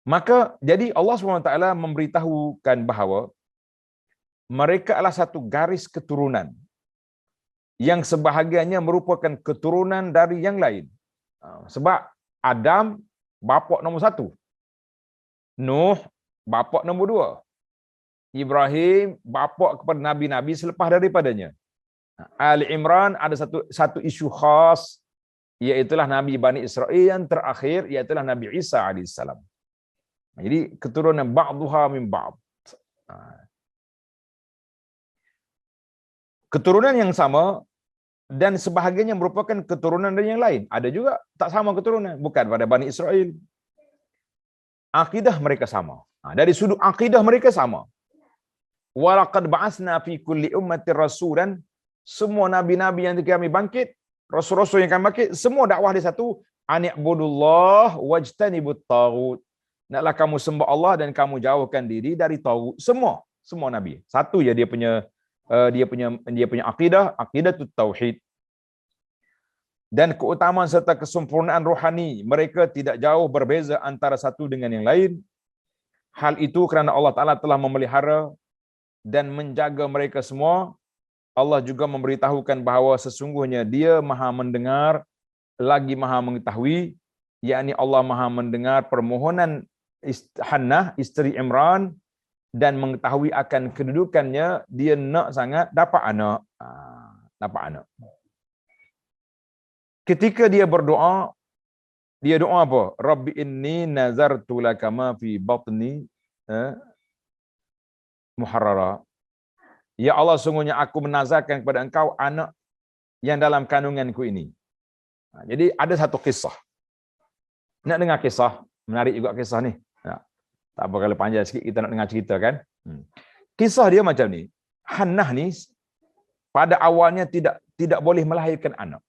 A: Maka jadi Allah SWT memberitahukan bahawa mereka adalah satu garis keturunan yang sebahagiannya merupakan keturunan dari yang lain. Sebab Adam bapak nombor 1. Nuh bapak nombor 2. Ibrahim bapak kepada nabi-nabi selepas daripadanya. Ali Imran ada satu isu khas, iaitulah Nabi Bani Israel yang terakhir, iaitulah Nabi Isa alaihissalam. Jadi keturunan ba'duha min ba'd. Keturunan yang sama dan sebahagiannya merupakan keturunan dari yang lain. Ada juga tak sama keturunan, bukan pada Bani Israel. Akidah mereka sama. Dari sudut akidah mereka sama. Walaqad ba'asna fi kulli ummatin rasulan, semua nabi-nabi yang kami bangkit, rasul-rasul yang kami bangkit, semua dakwah dia satu, ani'budullah wajtanibut taghut. Naklah kamu sembah Allah dan kamu jauhkan diri dari taghut. Semua nabi. Satu je dia punya akidah tu tauhid. Dan keutamaan serta kesempurnaan rohani mereka tidak jauh berbeza antara satu dengan yang lain. Hal itu kerana Allah Ta'ala telah memelihara dan menjaga mereka semua. Allah juga memberitahukan bahawa sesungguhnya Dia Maha mendengar lagi Maha mengetahui, yakni Allah Maha mendengar permohonan Hannah isteri Imran dan mengetahui akan kedudukannya, dia nak sangat dapat anak. Ketika dia berdoa, dia doa apa? Rabbi inni nazartu laka ma fi batni muharrara. Ya Allah, sungguhnya aku menazarkan kepada engkau anak yang dalam kandunganku ini. Jadi ada satu kisah. Nak dengar kisah? Menarik juga kisah ni. Tak apa kalau panjang sikit kita nak dengar cerita kan. Kisah dia macam ni. Hannah ni pada awalnya tidak boleh melahirkan anak.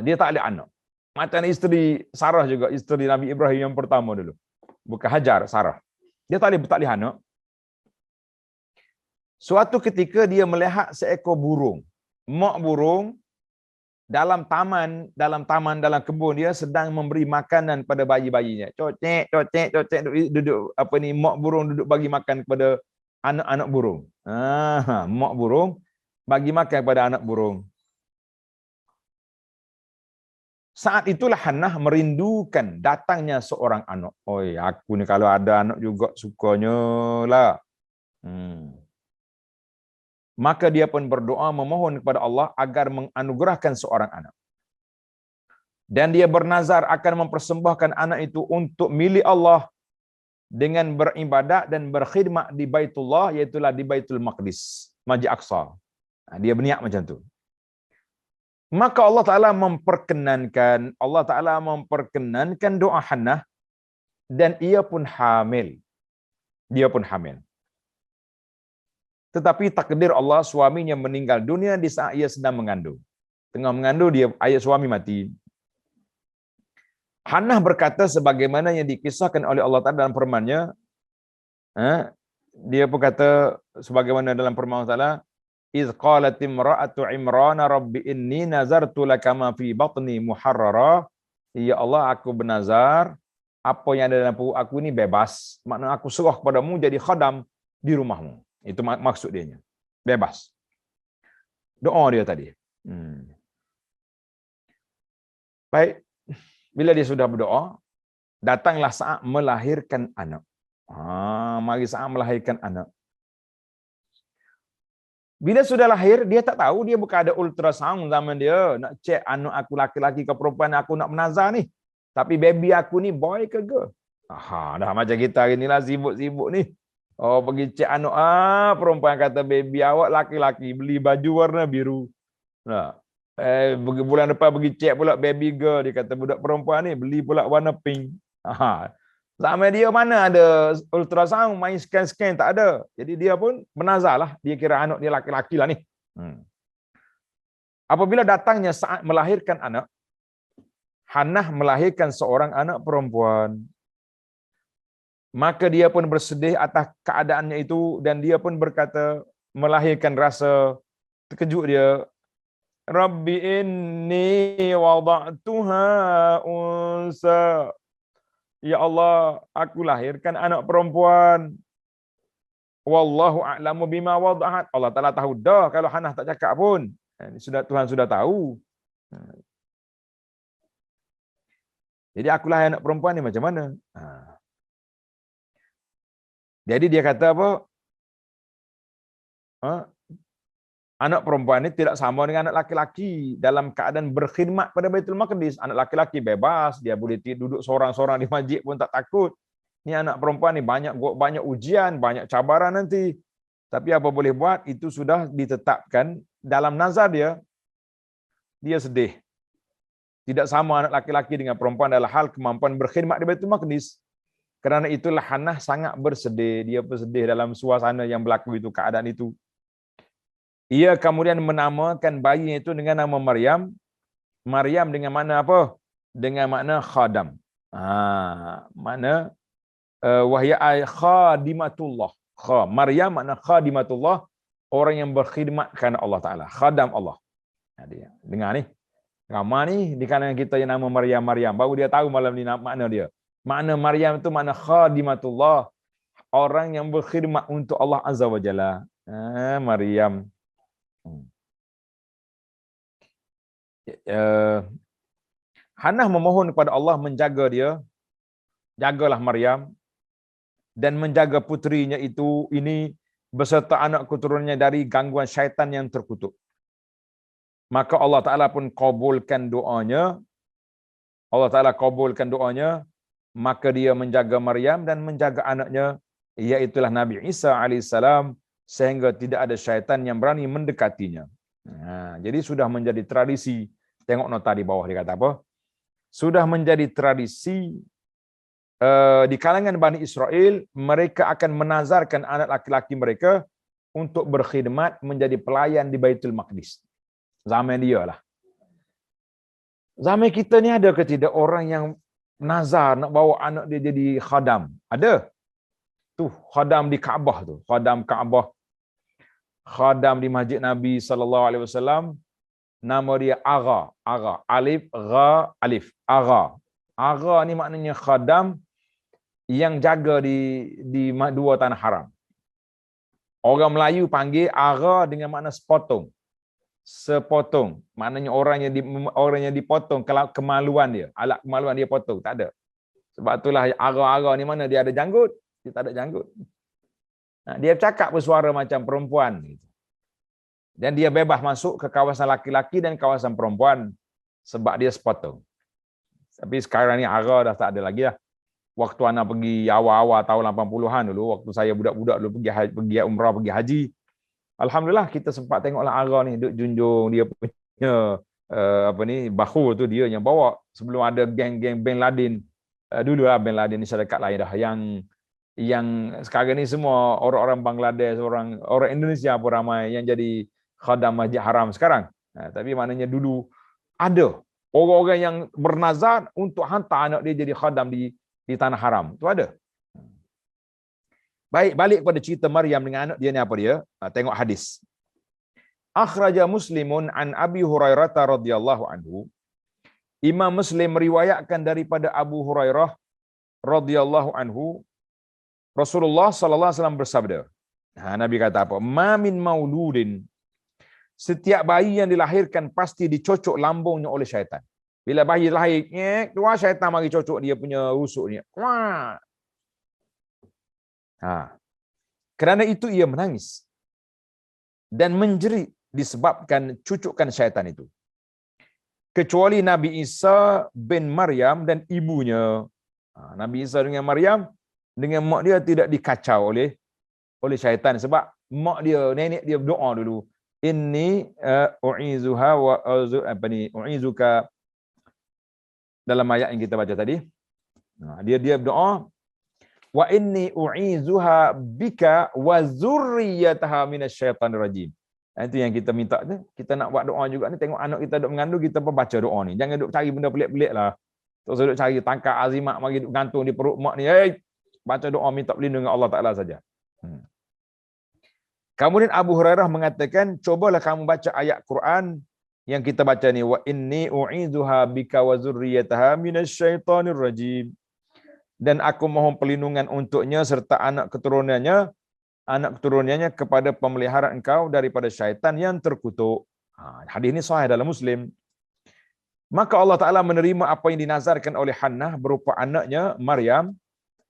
A: Dia tak ada anak. Macam isteri Sarah juga, isteri Nabi Ibrahim yang pertama dulu. Bukan Hajar, Sarah. Dia tak boleh anak. Suatu ketika dia melihat seekor burung. Mak burung dalam taman kebun dia sedang memberi makanan pada bayi-bayinya. Cocek duduk mak burung duduk bagi makan kepada anak-anak burung. Mak burung bagi makan kepada anak burung. Saat itulah Hannah merindukan datangnya seorang anak. Oi, aku ni kalau ada anak juga sukanya lah. Maka dia pun berdoa memohon kepada Allah agar menganugerahkan seorang anak. Dan dia bernazar akan mempersembahkan anak itu untuk milik Allah dengan beribadat dan berkhidmat di Baitullah, iaitulah di Baitul Maqdis, Masjid Aqsa. Dia berniat macam tu. Maka Allah Ta'ala memperkenankan doa Hannah dan ia pun hamil. Tetapi takdir Allah, suaminya meninggal dunia di saat ia sedang mengandung. Tengah mengandung ayah suami mati. Hannah berkata sebagaimana yang dikisahkan oleh Allah Ta'ala dalam firman-Nya. Dia pun kata sebagaimana dalam firman Allah Ta'ala, "Idz qalat imra'atu Imran rabbi inni nazartu laka ma fi batni muharrara." Ya Allah, aku bernazar apa yang ada dalam perut aku ni bebas. Maknanya aku serah kepadamu jadi khadam di rumahmu. Itu maksud dia. Bebas. Doa dia tadi. Baik. Bila dia sudah berdoa, datanglah saat melahirkan anak. Mari saat melahirkan anak. Bila sudah lahir, dia tak tahu, dia bukan ada ultrasound zaman dia. Nak cek anak aku laki-laki ke perempuan, aku nak menazar ni. Tapi baby aku ni boy ke girl? Dah macam kita hari ni lah, sibuk-sibuk ni. Pergi cek anak, perempuan kata baby awak laki-laki, beli baju warna biru. Bulan depan pergi cek pula baby girl, dia kata budak perempuan ni beli pula warna pink. Zaman dia mana ada ultrasound, main scan-scan, tak ada. Jadi dia pun menazar lah, dia kira anak dia laki-laki lah ni. Apabila datangnya saat melahirkan anak, Hannah melahirkan seorang anak perempuan. Maka dia pun bersedih atas keadaannya itu dan dia pun berkata, melahirkan rasa terkejut dia. Rabbi inni wada'tuha unsa. Ya Allah, aku lahirkan anak perempuan. Wallahu a'lamu bima wada'at. Allah Ta'ala tahu dah kalau Hannah tak cakap pun. Tuhan sudah tahu. Jadi aku lahir anak perempuan ni macam mana? Jadi dia kata apa? Anak perempuan ini tidak sama dengan anak laki-laki dalam keadaan berkhidmat pada Baitul Maqdis. Anak laki-laki bebas, dia boleh duduk seorang-seorang di masjid pun tak takut. Ni anak perempuan ni banyak ujian, banyak cabaran nanti. Tapi apa boleh buat, itu sudah ditetapkan dalam nazar dia sedih. Tidak sama anak laki-laki dengan perempuan dalam hal kemampuan berkhidmat di Baitul Maqdis. Kerana itulah Hannah sangat bersedih. Dia bersedih dalam suasana yang berlaku itu, keadaan itu. Ia kemudian menamakan bayi itu dengan nama Maryam. Maryam dengan makna apa? Dengan makna khadam. Makna wahya khadimatullah. Maryam makna khadimatullah, orang yang berkhidmat kerana Allah Taala, khadam Allah. Dengar ni. Ramai ni di kalangan kita yang nama Maryam. Baru dia tahu malam ni makna dia. Makna Maryam itu makna khadimatullah, orang yang berkhidmat untuk Allah Azza wa Jalla. Maryam. Hannah memohon kepada Allah menjaga dia. Jagalah Maryam dan menjaga putrinya ini beserta anak keturunannya dari gangguan syaitan yang terkutuk. Maka Allah Ta'ala pun kabulkan doanya. Allah Ta'ala kabulkan doanya. Maka dia menjaga Maryam dan menjaga anaknya, iaitulah Nabi Isa alaihissalam, sehingga tidak ada syaitan yang berani mendekatinya. Jadi sudah menjadi tradisi. Tengok nota di bawah dia kata apa? Sudah menjadi tradisi di kalangan Bani Israel, mereka akan menazarkan anak laki-laki mereka untuk berkhidmat menjadi pelayan di Baitul Maqdis. Zaman dia lah. Zaman kita ni ada ke tidak orang yang nazar nak bawa anak dia jadi khadam? Ada. Tuh, khadam di Kaabah tu. Khadam Kaabah. Khadam di Masjid Nabi SAW. Nama dia Agha. Alif, Gha, Alif. Agha. Agha ni maknanya khadam yang jaga di dua tanah haram. Orang Melayu panggil Agha dengan makna sepotong. Sepotong. Maknanya orang yang dipotong kalau kemaluan dia. Alat kemaluan dia potong. Tak ada. Sebab itulah Agha ni mana dia ada janggut. Dia tak ada janggut. Dia cakap bersuara macam perempuan. Dan dia bebas masuk ke kawasan laki-laki dan kawasan perempuan. Sebab dia sepotong. Tapi sekarang ni Agha dah tak ada lagi lah. Waktu anak pergi awal-awal tahun 80-an dulu, waktu saya budak-budak dulu pergi umrah, pergi haji. Alhamdulillah kita sempat tengoklah Agha ni duk junjung dia punya bahu tu, dia yang bawa sebelum ada geng-geng Bin Laden. Dululah Bin Laden ni syarikat lain dah yang sekarang ni semua orang-orang Bangladesh, orang Indonesia pun ramai yang jadi khadam Masjid Haram sekarang. Tapi maknanya dulu ada orang-orang yang bernazar untuk hantar anak dia jadi khadam di tanah haram. Tu ada. Baik, balik kepada cerita Maryam dengan anak dia ni apa dia? Tengok hadis. Akhraja Muslimun an Abi Hurairah radhiyallahu anhu. Imam Muslim meriwayatkan daripada Abu Hurairah radhiyallahu anhu, Rasulullah sallallahu alaihi wasallam bersabda. Nabi kata apa? Ma min mauludin, setiap bayi yang dilahirkan pasti dicocok lambungnya oleh syaitan. Bila bayi lahir, keluar syaitan mari cocok dia punya rusuk ni. Wah. Kerana itu ia menangis dan menjerit disebabkan cucukan syaitan itu. Kecuali Nabi Isa bin Maryam dan ibunya. Nabi Isa dengan Maryam, dengan mak dia tidak dikacau oleh syaitan. Sebab mak dia, nenek dia berdoa dulu. Inni u'izuha wa u'izuka, dalam ayat yang kita baca tadi. Dia berdoa, wa inni u'izuha bika wa zurriyataha minasyaitanir rajim. Itu yang kita minta tu. Kita nak buat doa juga ni, tengok anak kita duk mengandung, kita pun baca doa ni. Jangan duk cari benda pelik-pelik lah. Terus duk cari tangkap azimat mari duk gantung di perut mak ni. Baca doa minta perlindungan dengan Allah Taala saja. Kemudian Abu Hurairah mengatakan, cobalah kamu baca ayat Quran yang kita baca ni, wa inni u'izuha bika wa zurriyataha minasyaitanir rajim. Dan aku mohon perlindungan untuknya serta anak keturunannya kepada pemeliharaan engkau daripada syaitan yang terkutuk. Hadis ini sahih dalam Muslim. Maka Allah Ta'ala menerima apa yang dinazarkan oleh Hannah berupa anaknya Maryam.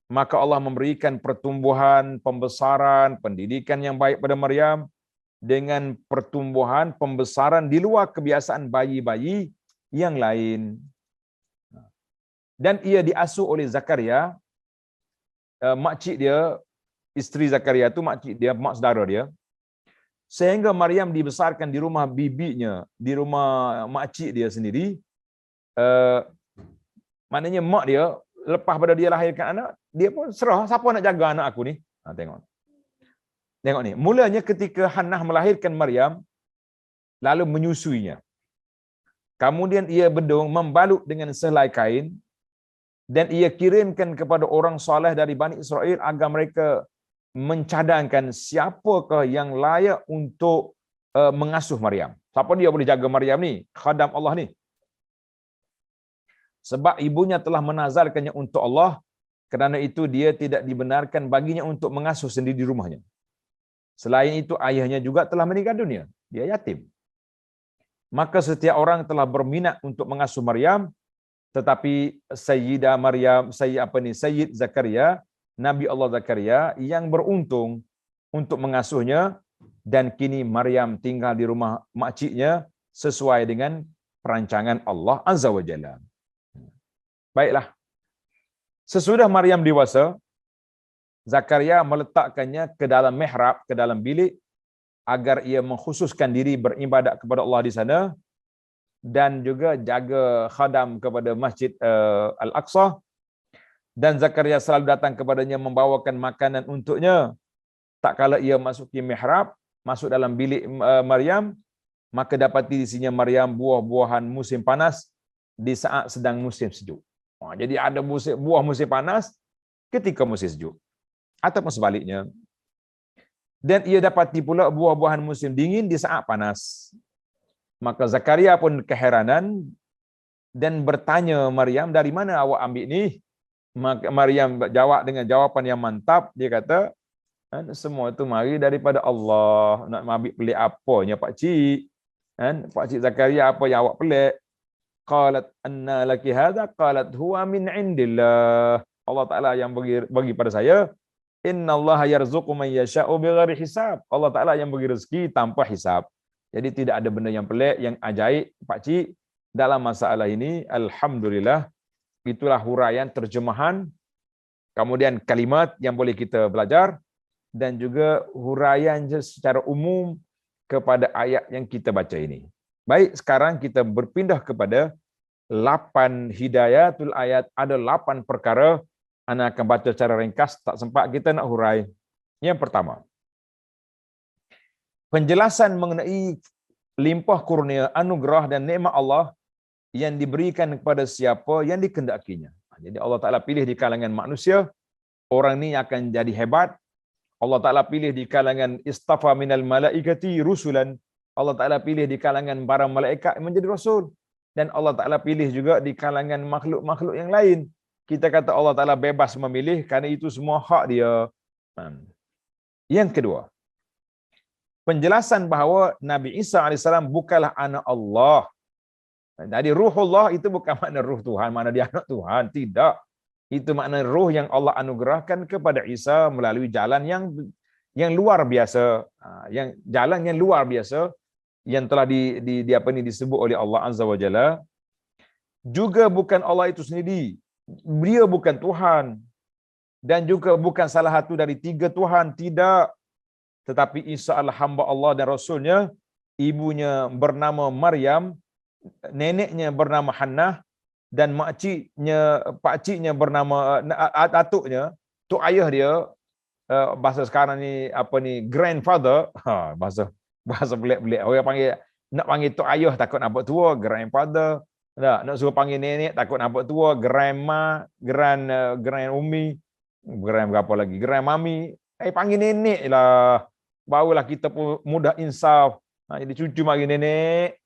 A: Maka Allah memberikan pertumbuhan, pembesaran, pendidikan yang baik pada Maryam dengan pertumbuhan, pembesaran di luar kebiasaan bayi-bayi yang lain. Dan ia diasuh oleh Zakaria, makcik dia, isteri Zakaria itu makcik dia, mak saudara dia. Sehingga Maryam dibesarkan di rumah bibinya, di rumah makcik dia sendiri. Maknanya mak dia, lepas pada dia lahirkan anak, dia pun serah, siapa nak jaga anak aku ni? Tengok. Tengok ni, mulanya ketika Hannah melahirkan Maryam, lalu menyusuinya. Kemudian ia bedung membalut dengan sehelai kain, dan ia kirimkan kepada orang soleh dari Bani Israel agar mereka mencadangkan siapakah yang layak untuk mengasuh Maryam. Siapa dia boleh jaga Maryam ni? Khadam Allah ni. Sebab ibunya telah menazarkannya untuk Allah, kerana itu dia tidak dibenarkan baginya untuk mengasuh sendiri di rumahnya. Selain itu ayahnya juga telah meninggal dunia. Dia yatim. Maka setiap orang telah berminat untuk mengasuh Maryam, tetapi Sayyidah Maryam, Sayyid Zakaria, Nabi Allah Zakaria yang beruntung untuk mengasuhnya, dan kini Maryam tinggal di rumah makciknya sesuai dengan perancangan Allah Azza wa Jalla. Baiklah. Sesudah Maryam dewasa, Zakaria meletakkannya ke dalam mihrab, ke dalam bilik, agar ia mengkhususkan diri beribadat kepada Allah di sana, dan juga jaga khadam kepada Masjid Al-Aqsa. Dan Zakaria selalu datang kepadanya membawakan makanan untuknya. Tak kala ia masuki mihrab, masuk dalam bilik Maryam, maka dapati di sini Maryam buah-buahan musim panas di saat sedang musim sejuk. Jadi ada buah musim panas ketika musim sejuk. Ataupun sebaliknya. Dan ia dapati pula buah-buahan musim dingin di saat panas. Maka Zakaria pun keheranan dan bertanya Maryam, dari mana awak ambil ni? Maka Maryam jawab dengan jawapan yang mantap. Dia kata, semua itu mari daripada Allah. Nak ambil pelik apanya Pak Cik? Pak Cik Zakaria, apa yang awak pelik? Qalat anna laki hadha? Qalat huwa min indillah. Allah Ta'ala yang bagi pada saya. Inna Allah yarzuqu man yasha'u bighairi hisab. Allah Ta'ala yang bagi rezeki tanpa hisab. Jadi tidak ada benda yang pelik, yang ajaib, Pak Cik, dalam masalah ini. Alhamdulillah, itulah huraian terjemahan, kemudian kalimat yang boleh kita belajar, dan juga huraian secara umum kepada ayat yang kita baca ini. Baik, sekarang kita berpindah kepada 8 hidayatul ayat. Ada 8 perkara. Ana akan baca secara ringkas, tak sempat kita nak hurai. Yang pertama, penjelasan mengenai limpah kurnia, anugerah dan nikmat Allah yang diberikan kepada siapa yang dikehendakinya. Jadi Allah Ta'ala pilih di kalangan manusia, orang ni akan jadi hebat. Allah Ta'ala pilih di kalangan istafa minal malaikati rusulan. Allah Ta'ala pilih di kalangan para malaikat menjadi rasul. Dan Allah Ta'ala pilih juga di kalangan makhluk-makhluk yang lain. Kita kata Allah Ta'ala bebas memilih, kerana itu semua hak dia. Yang kedua, penjelasan bahawa Nabi Isa AS bukanlah anak Allah. Jadi ruhullah itu bukan makna ruh Tuhan, makna dia anak Tuhan. Tidak. Itu makna ruh yang Allah anugerahkan kepada Isa melalui jalan yang luar biasa. Yang jalan yang luar biasa yang telah disebut oleh Allah Azza wa Jalla. Juga bukan Allah itu sendiri. Dia bukan Tuhan. Dan juga bukan salah satu dari 3 Tuhan. Tidak. Tetapi Isa adalah hamba Allah dan Rasulnya. Ibunya bernama Maryam. Neneknya bernama Hannah. Dan pakciknya bernama atuknya, tok ayah dia, bahasa sekarang ni grandfather. Bahasa pelik-pelik. Orang nak panggil tok ayah takut nampak tua, grandfather. Nak suruh panggil nenek takut nampak tua, grandma, grand umi, grand berapa lagi, grand mami. Panggil nenek lah. Barulah kita pun mudah insaf. Jadi cucu mari nenek.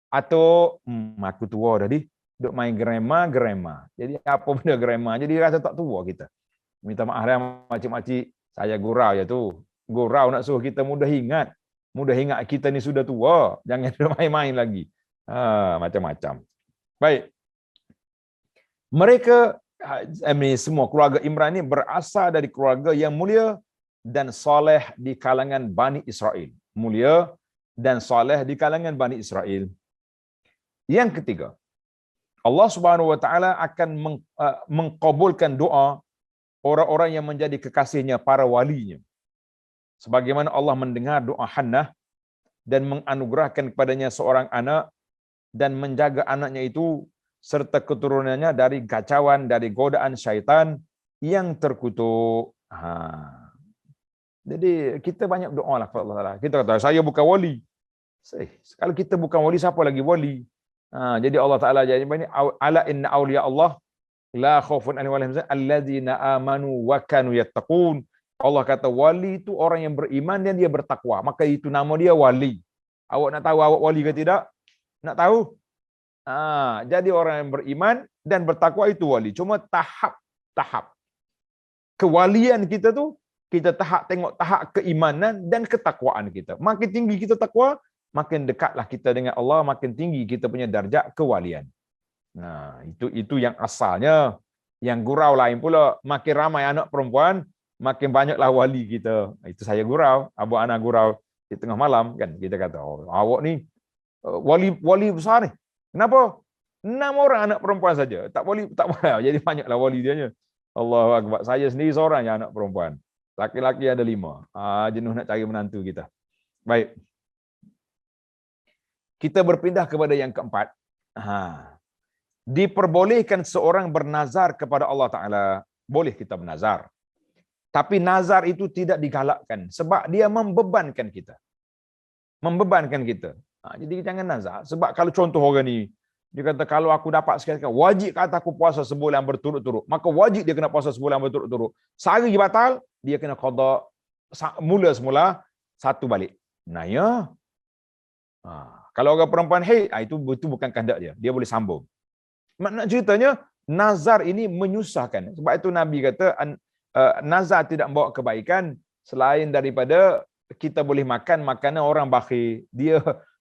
A: Atau aku tua dah di. Duk main grandma. Jadi apa benda grandma? Jadi rasa tak tua kita. Minta maaf lah makcik-makcik. Saya gurau ya tu. Gurau nak suruh kita mudah ingat. Mudah ingat kita ni sudah tua. Jangan main-main lagi. Macam-macam. Baik. Mereka semua keluarga Imran ini berasal dari keluarga yang mulia dan soleh di kalangan Bani Israel. Mulia dan soleh di kalangan Bani Israel. Yang ketiga, Allah Subhanahu wa taala akan mengkabulkan doa orang-orang yang menjadi kekasihnya, para walinya. Sebagaimana Allah mendengar doa Hannah dan menganugerahkan kepadanya seorang anak dan menjaga anaknya itu serta keturunannya dari kacauan, dari godaan syaitan yang terkutuk. Jadi kita banyak doa lah kepada Allah Taala. Kita kata saya bukan wali. Kalau kita bukan wali, siapa lagi wali? Jadi Allah Taala jadi ini ala inna auliya Allah la khaufun alaihim wa la hum yahzanun alladzina amanu wa kanu yattaqun. Allah kata wali itu orang yang beriman dan dia bertakwa. Maka itu nama dia wali. Awak nak tahu awak wali ke tidak? Nak tahu? Jadi orang yang beriman dan bertakwa itu wali. Cuma tahap-tahap. Kewalian kita tu, kita tengok tahap keimanan dan ketakwaan kita. Makin tinggi kita takwa, makin dekatlah kita dengan Allah, makin tinggi kita punya darjat kewalian. Itu yang asalnya. Yang gurau lain pula, makin ramai anak perempuan, makin banyaklah wali kita. Itu saya gurau, abu anak gurau di tengah malam kan, kita kata, awak ni wali besar ni. Kenapa? 6 orang anak perempuan saja. Tak boleh. Jadi banyaklah wali dia. Allahu Akbar. Saya sendiri seorang yang anak perempuan. Laki-laki ada 5. Jenuh nak cari menantu kita. Baik. Kita berpindah kepada yang keempat. Diperbolehkan seorang bernazar kepada Allah Ta'ala. Boleh kita bernazar. Tapi nazar itu tidak digalakkan. Sebab dia membebankan kita. Membebankan kita. Jadi jangan nazar. Sebab kalau contoh orang ni, dia kata kalau aku dapat sekali-kali, wajib kata aku puasa sebulan berturut-turut. Maka wajib dia kena puasa sebulan berturut-turut. Sehari batal, dia kena qada mula semula, satu balik. Ya. Kalau orang perempuan haid, itu bukan kehendak dia. Dia boleh sambung. Makna ceritanya, nazar ini menyusahkan. Sebab itu Nabi kata, nazar tidak membawa kebaikan selain daripada kita boleh makan makanan orang bakhil.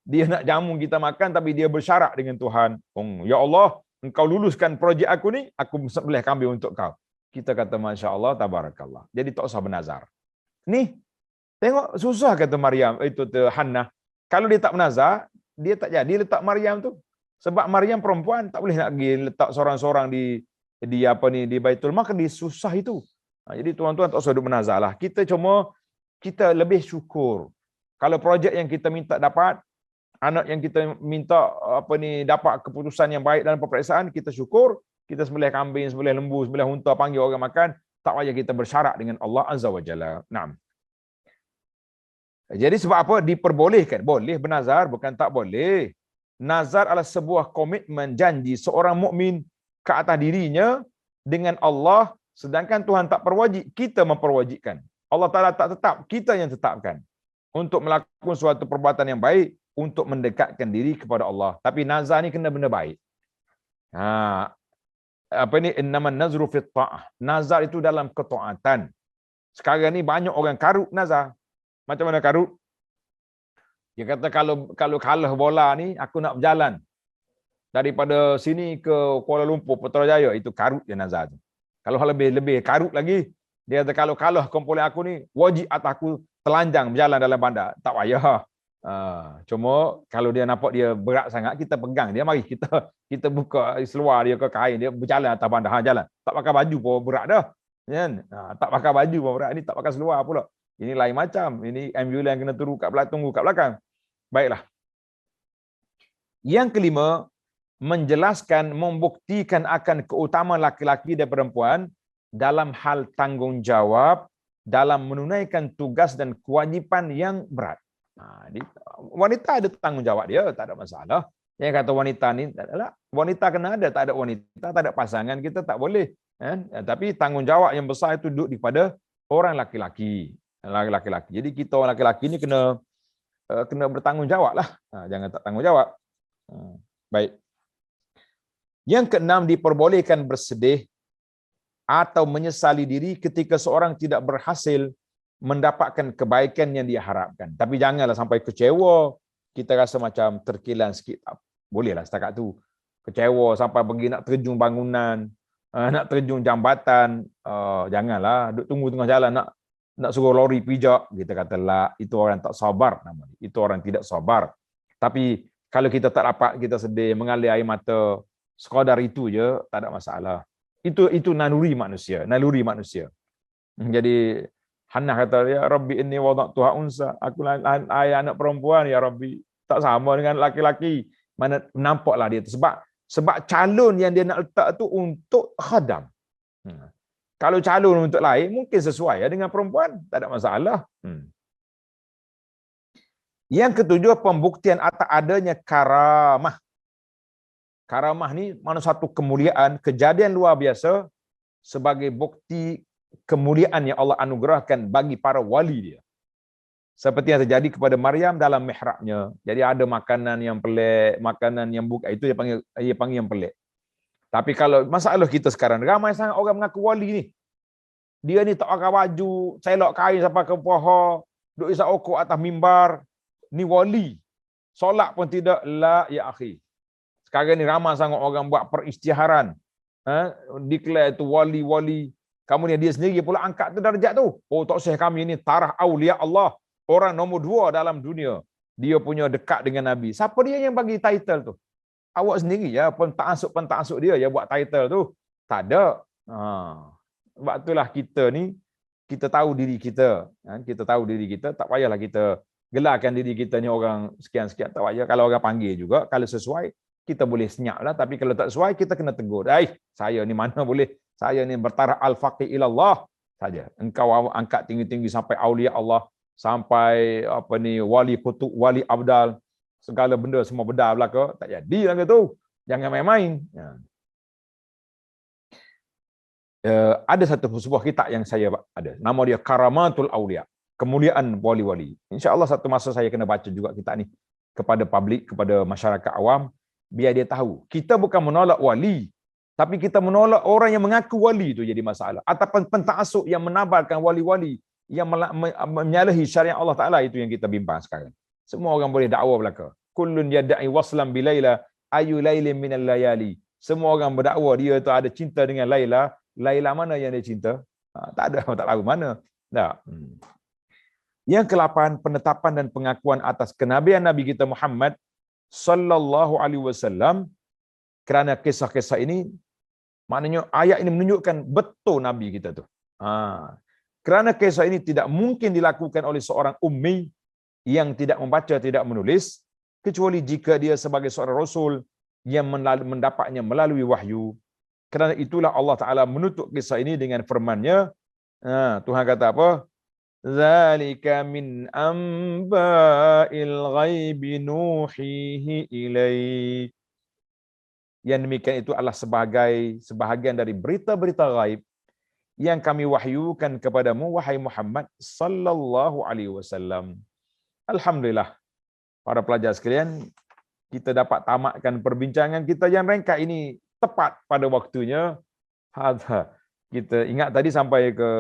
A: Dia nak jamu kita makan tapi dia bersyarat dengan Tuhan. Ya Allah, engkau luluskan projek aku ni, aku sembelih kambing untuk kau. Kita kata masya-Allah, tabarakallah. Jadi tak usah bernazar. Ni tengok susah kata Maryam itu Hannah. Kalau dia tak bernazar, dia tak jadi letak Maryam tu. Sebab Maryam perempuan tak boleh nak pergi letak seorang-seorang di Baitul Maqdis, susah itu. Jadi tuan-tuan tak usah duk bernazar lah. Kita lebih syukur. Kalau projek yang kita minta dapat, anak yang kita minta dapat keputusan yang baik dalam peperiksaan, kita syukur, kita sembelih kambing, sembelih lembu, sembelih unta, panggil orang makan, tak payah kita bersyarat dengan Allah Azza wa Jalla. Naam. Jadi sebab apa? Diperbolehkan. Boleh bernazar, bukan tak boleh. Nazar adalah sebuah komitmen janji seorang mukmin ke atas dirinya dengan Allah, sedangkan Tuhan tak perwajib, kita memperwajibkan. Allah Ta'ala tak tetap, kita yang tetapkan. Untuk melakukan suatu perbuatan yang baik, untuk mendekatkan diri kepada Allah. Tapi nazar ni kena benda baik. Innaman nazru fit ta'ah. Nazar itu dalam ketaatan. Sekarang ni banyak orang karut nazar. Macam mana karut? Dia kata kalau kalah bola ni, aku nak berjalan daripada sini ke Kuala Lumpur, Putrajaya, itu karut dia nazar tu. Kalau lebih karut lagi, dia kata kalau kalah kumpulan aku ni, wajib atas aku telanjang berjalan dalam bandar. Tak payah. Cuma kalau dia nampak dia berat sangat, kita pegang dia, mari kita buka seluar dia ke kain dia, berjalan atas bandar, jalan. Tak pakai baju pun berat dah. Kan? Tak pakai baju pun berat, ni tak pakai seluar pula. Ini lain macam. Ini ambulans kena tunggu kat belakang. Baiklah. Yang kelima, menjelaskan, membuktikan akan keutamaan laki-laki dan perempuan dalam hal tanggungjawab dalam menunaikan tugas dan kewajipan yang berat. Wanita ada tanggungjawab dia, tak ada masalah. Yang kata wanita ni, wanita kena ada, tak ada wanita, tak ada pasangan, kita tak boleh. Tapi tanggungjawab yang besar itu duduk kepada orang laki-laki. Jadi kita orang laki-laki ni kena bertanggungjawab lah. Jangan tak tanggungjawab. Baik. Yang keenam, diperbolehkan bersedih atau menyesali diri ketika seorang tidak berhasil mendapatkan kebaikan yang dia harapkan. Tapi janganlah sampai kecewa, kita rasa macam terkilan sikit. Bolehlah setakat tu. kecewa sampai pergi nak terjun bangunan, nak terjun jambatan, janganlah duk tunggu tengah jalan nak suruh lori pijak, kita kata lah, itu orang tak sabar namanya. Itu orang tidak sabar. Tapi kalau kita tak dapat, kita sedih, mengalir air mata, sekadar itu je, tak ada masalah. Itu naluri manusia, naluri manusia. Jadi Hannah kata, ya Rabbi inni wada'tuha unsa, aku ayah anak perempuan, ya Rabbi, tak sama dengan laki-laki. Mana nampaklah dia tu, sebab calon yang dia nak letak tu untuk khadam. Kalau calon untuk lain, mungkin sesuai dengan perempuan, tak ada masalah. Yang ketujuh, pembuktian atas adanya karamah. Karamah ni mana satu kemuliaan, kejadian luar biasa sebagai bukti kemuliaan yang Allah anugerahkan bagi para wali dia. Seperti yang terjadi kepada Maryam dalam mihrabnya. Jadi ada makanan yang pelik, makanan yang bukan, itu dia panggil yang pelik. Tapi kalau masalah kita sekarang, ramai sangat orang mengaku wali ni. Dia ni tak pakai baju, selok kain sampai ke pohon, duk isap okok atas mimbar. Ni wali. Solat pun tidak. La ya akhi. Sekarang ni ramai sangat orang buat peristiharan. Declare tu wali-wali. Kemudian dia sendiri pula angkat tu darjat tu. Oh, tak usah kami ni tarah awliya Allah. Orang nombor 2 dalam dunia. Dia punya dekat dengan Nabi. Siapa dia yang bagi title tu? Awak sendiri ya, pentaksuk dia yang buat title tu. Tak ada. Sebab itulah kita ni, kita tahu diri kita. Kita tahu diri kita, tak payahlah kita gelarkan diri kita ni orang sekian-sekian. Tak payah. Kalau orang panggil juga, kalau sesuai, kita boleh senyap lah. Tapi kalau tak sesuai, kita kena tegur. Saya ni mana boleh. Saya ni bertaraf al-faqih ilallah saja. Engkau angkat tinggi-tinggi sampai awliya Allah. Sampai wali kutub, wali abdal. Segala benda semua bedah belaka. Tak jadi lah tu. Jangan main-main. Ada sebuah kitab yang saya ada. Nama dia Karamatul Awliya. Kemuliaan wali-wali. InsyaAllah satu masa saya kena baca juga kitab ni. Kepada publik, kepada masyarakat awam. Biar dia tahu. Kita bukan menolak wali. Tapi kita menolak orang yang mengaku wali itu jadi masalah. Ataupun pentaksuk yang menabarkan wali-wali. Yang menyalahi syariat Allah Ta'ala. Itu yang kita bimbang sekarang. Semua orang boleh dakwa belaka. Kullun yadda'i waslam bilaila ayu lailin minal layali. Semua orang berdakwa dia tu ada cinta dengan Laila. Laila mana yang dia cinta? Tak ada, tak tahu mana. Tak. Yang ke-8, penetapan dan pengakuan atas kenabian Nabi kita Muhammad sallallahu alaihi wasallam. Kerana kisah-kisah ini, maknanya ayat ini menunjukkan betul Nabi kita tu. Kerana kisah ini tidak mungkin dilakukan oleh seorang ummi yang tidak membaca, tidak menulis, kecuali jika dia sebagai seorang rasul yang mendapatnya melalui wahyu. Kerana itulah Allah Ta'ala menutup kisah ini dengan firman-Nya. Tuhan kata apa? Zalika min amba'il ghaibi nuhihi ilaik. Yang demikian itu adalah sebahagian dari berita-berita ghaib yang kami wahyukan kepadamu, wahai Muhammad sallallahu alaihi wasallam. Alhamdulillah, para pelajar sekalian, kita dapat tamatkan perbincangan kita yang ringkas ini tepat pada waktunya. Kita ingat tadi sampai ke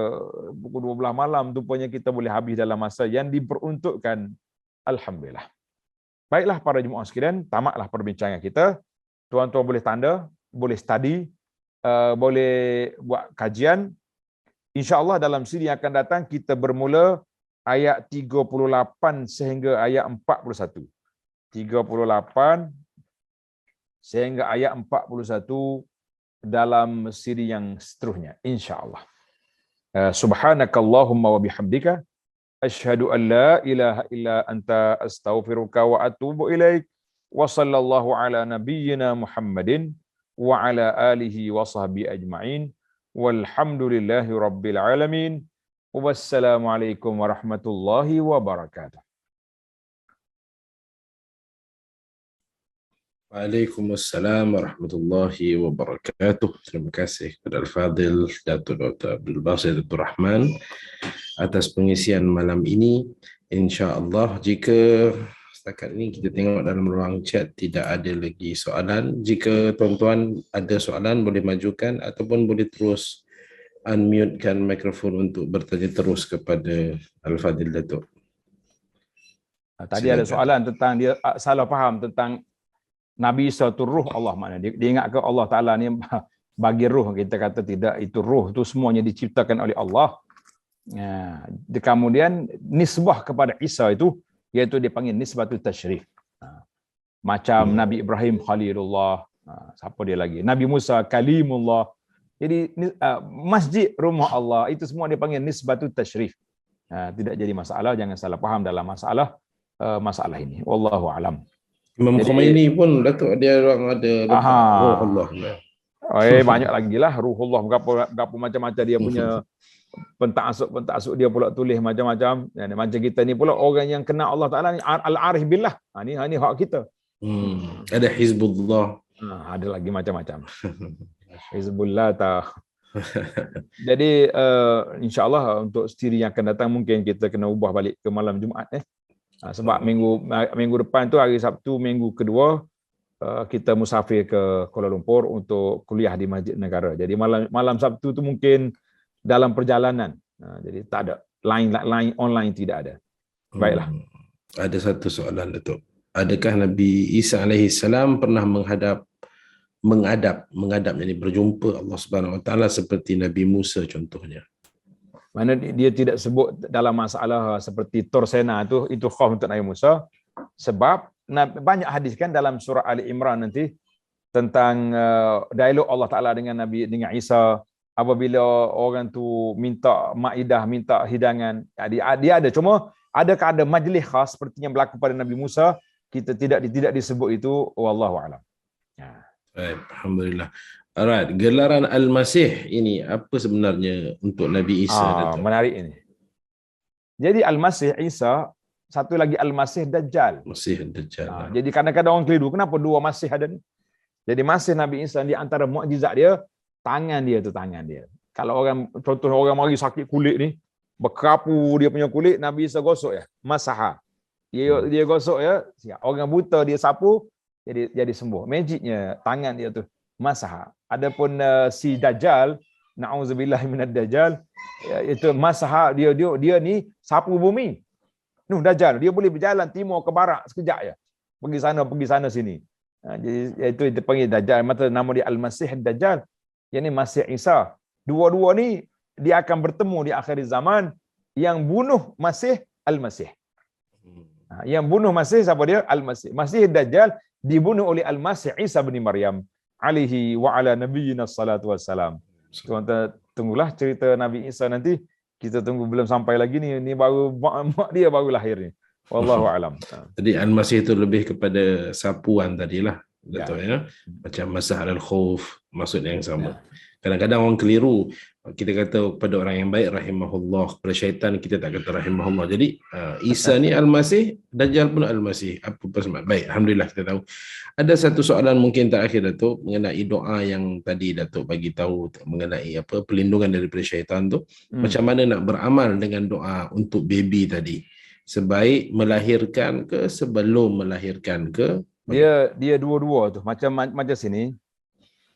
A: pukul 12 malam, rupanya kita boleh habis dalam masa yang diperuntukkan. Alhamdulillah. Baiklah para jemaah sekalian, tamatlah perbincangan kita. Tuan-tuan boleh tanda, boleh study, boleh buat kajian. InsyaAllah dalam siri yang akan datang kita bermula ayat 38 sehingga ayat 41. 38 sehingga ayat 41 dalam siri yang seterusnya, insya-Allah. Subhanakallahumma wa bihamdika asyhadu an la ilaha illa anta astaghfiruka wa atubu ilaik. Wa sallallahu ala nabiyyina Muhammadin wa ala alihi wa sahbihi ajma'in. Walhamdulillahi rabbil alamin. Wassalamualaikum warahmatullahi wabarakatuh.
B: Waalaikumsalam warahmatullahi wabarakatuh. Terima kasih kepada Al-Fadhil Datuk Dr. Abdul Basit Abdul Rahman atas pengisian malam ini. InsyaAllah jika setakat ini kita tengok dalam ruang chat tidak ada lagi soalan. Jika tuan-tuan ada soalan boleh majukan ataupun boleh terus unmute-kan mikrofon untuk bertanya terus kepada Al-Fadhil Datuk.
A: Tadi ada soalan tentang dia salah faham tentang Nabi Isa tu ruh Allah, mana dia ingat ke Allah Taala ni bagi ruh, kita kata tidak, itu ruh tu semuanya diciptakan oleh Allah. Kemudian nisbah kepada Isa itu iaitu dipanggil nisbatul tasyrif. Macam Nabi Ibrahim Khalilullah, siapa dia lagi? Nabi Musa Kalimullah. Jadi masjid rumah Allah itu semua dipanggil nisbatul tasyrif. Tidak jadi masalah, jangan salah faham dalam masalah ini. Wallahu alam.
B: Imam Khomeini pun Datuk dia orang ada roh Allah.
A: Banyak lagi lah ruhullah, berapa macam-macam dia punya pentasuk dia pula tulis macam-macam. Macam kita ni pula orang yang kenal Allah Taala ni al-arif billah. Ni hak kita.
B: Ada Hizbullah.
A: Ada lagi macam-macam. Hizbullah tak. Jadi insya-Allah untuk siri yang akan datang mungkin kita kena ubah balik ke malam Jumaat sebab minggu depan tu hari Sabtu minggu kedua kita musafir ke Kuala Lumpur untuk kuliah di Masjid Negara. Jadi malam Sabtu tu mungkin dalam perjalanan. Jadi tak ada line online, tidak ada. Baiklah.
B: Ada satu soalan, Datuk. Adakah Nabi Isa alaihi salam pernah menghadap jadi berjumpa Allah Subhanahu Wa Taala seperti Nabi Musa contohnya?
A: Mana dia tidak sebut dalam masalah seperti Tursena itu khauf untuk Nabi Musa, sebab banyak hadis kan dalam surah Ali Imran nanti tentang dialog Allah Taala dengan Isa apabila orang tu minta maidah, minta hidangan. Dia ada, cuma adakah ada majlis khas seperti yang berlaku pada Nabi Musa, kita tidak disebut itu, wallahu alam.
B: Baik, alhamdulillah. Alright, gelaran Al-Masih ini apa sebenarnya untuk Nabi Isa?
A: Menarik ini. Jadi Al-Masih Isa, satu lagi Al-Masih Dajjal.
B: Masih Dajjal.
A: Jadi kadang-kadang orang keliru, kenapa dua Masih ada ni? Jadi Masih Nabi Isa di antara mukjizat dia, tangan dia. Kalau contoh orang mari sakit kulit ni, berkerapu dia punya kulit, Nabi Isa gosok ya, masaha. Dia gosok ya, orang buta dia sapu, jadi sembuh. Magicnya tangan dia tu, masaha. Adapun si Dajjal, na'udzubillah minad Dajjal, itu masaha dia ni sapu bumi. Dajjal dia boleh berjalan timur ke barat sekejap ya. Pergi sana sini. Jadi itu dipanggil Dajjal. Nama dia Al-Masih Dajjal. Yang ni Masih Isa. Dua-dua ni dia akan bertemu di akhir zaman. Yang bunuh Masih Al-Masih. Yang bunuh Masih siapa dia? Al-Masih. Masih Dajjal dibunuh oleh Al-Masih Isa bin Maryam alaihi wa ala nabiyyina salatu wassalam. Tuan-tuan tunggulah cerita Nabi Isa nanti. Kita tunggu, belum sampai lagi ni baru mak dia baru lahir ni. Wallahu alam.
B: Jadi Al-Masih itu lebih kepada sapuan tadilah, betul ya. Macam Masah al-Khauf, maksud yang sama. Kadang-kadang orang keliru, kita kata kepada orang yang baik rahimahullah, kepada syaitan kita tak kata rahimahullah. Jadi Isa ni Al-Masih, Dajjal pun Al-Masih. Apa persamaan? Baik, alhamdulillah kita tahu. Ada satu soalan mungkin terakhir, Datuk, mengenai doa yang tadi Datuk bagi tahu mengenai perlindungan daripada syaitan tu. Macam mana nak beramal dengan doa untuk baby tadi? Sebaik melahirkan ke sebelum melahirkan ke?
A: Dia dua-dua tu. Macam sini.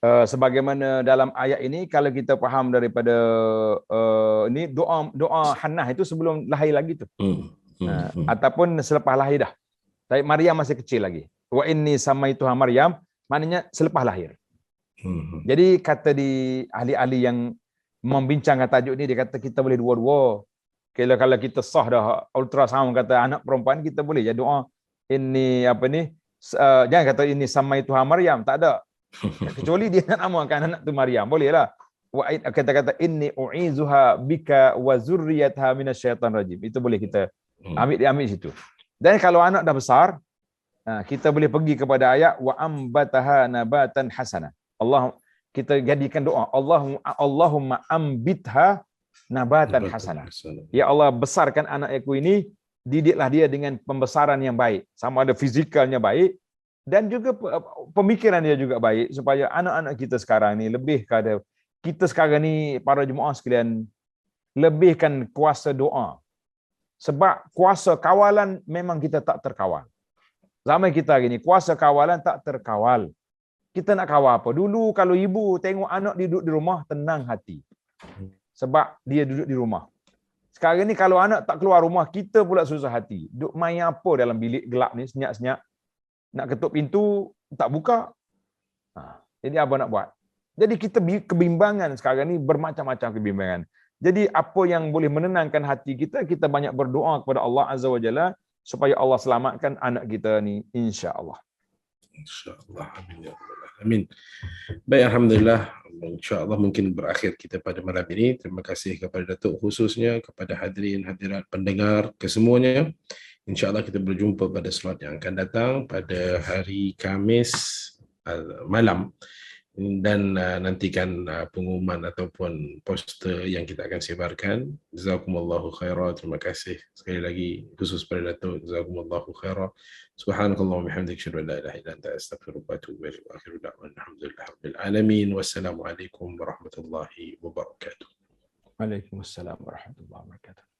A: Sebagaimana dalam ayat ini, kalau kita faham daripada ini doa Hannah itu sebelum lahir lagi tu. Ataupun selepas lahir dah. Tapi Maryam masih kecil lagi. Wa inni samaituha Maryam, maknanya selepas lahir. Jadi kata di ahli-ahli yang membincangkan tajuk ni, dia kata kita boleh dua-dua. Kalau kita sah dah ultrasound kata anak perempuan, kita boleh ya doa ini jangan kata ini samaituha Maryam, tak ada. Kecuali dia nak namakan anak tu Maryam, bolehlah. Kata-kata inni u'izuha bika wa zurriyataha minasyaitan rajim. Itu boleh kita ambil situ. Dan kalau anak dah besar, kita boleh pergi kepada ayat wa ambataha nabatan hasana. Kita jadikan doa Allahumma ambitha nabatan hasana. Ya Allah, besarkan anak aku ini, didiklah dia dengan pembesaran yang baik, sama ada fizikalnya baik dan juga pemikiran dia juga baik, supaya anak-anak kita sekarang ni lebih kepada kita sekarang ni para jemaah sekalian, lebihkan kuasa doa. Sebab kuasa kawalan memang kita tak terkawal. Zaman kita hari ni kuasa kawalan tak terkawal. Kita nak kawal apa? Dulu kalau ibu tengok anak dia duduk di rumah, tenang hati. Sebab dia duduk di rumah. Sekarang ni kalau anak tak keluar rumah, kita pula susah hati. Duk main apa dalam bilik gelap ni, senyap-senyap. Nak ketuk pintu, tak buka. Jadi apa nak buat? Jadi kita kebimbangan sekarang ni, bermacam-macam kebimbangan. Jadi apa yang boleh menenangkan hati kita, kita banyak berdoa kepada Allah Azza wa Jalla supaya Allah selamatkan anak kita ni, insya-Allah.
B: InsyaAllah. Amin ya rabbal alamin. Baik, alhamdulillah. InsyaAllah mungkin berakhir kita pada malam ini. Terima kasih kepada Datuk, khususnya kepada hadirin hadirat pendengar kesemuanya. InsyaAllah kita berjumpa pada slot yang akan datang pada hari Khamis malam, dan nantikan pengumuman ataupun poster yang kita akan sebarkan. Jazakumullahu khairan. Terima kasih sekali lagi khusus pada Datuk. Jazakumullahu khairan. Subhanakallahumma bihamdika asyhadu an la ilaha illa anta astaghfiruka wa atubu ilaik. Wa akhiru da'wana alhamdulillahirabbil alamin. Wassalamu alaikum warahmatullahi wabarakatuh.
A: Waalaikumsalam warahmatullahi wabarakatuh.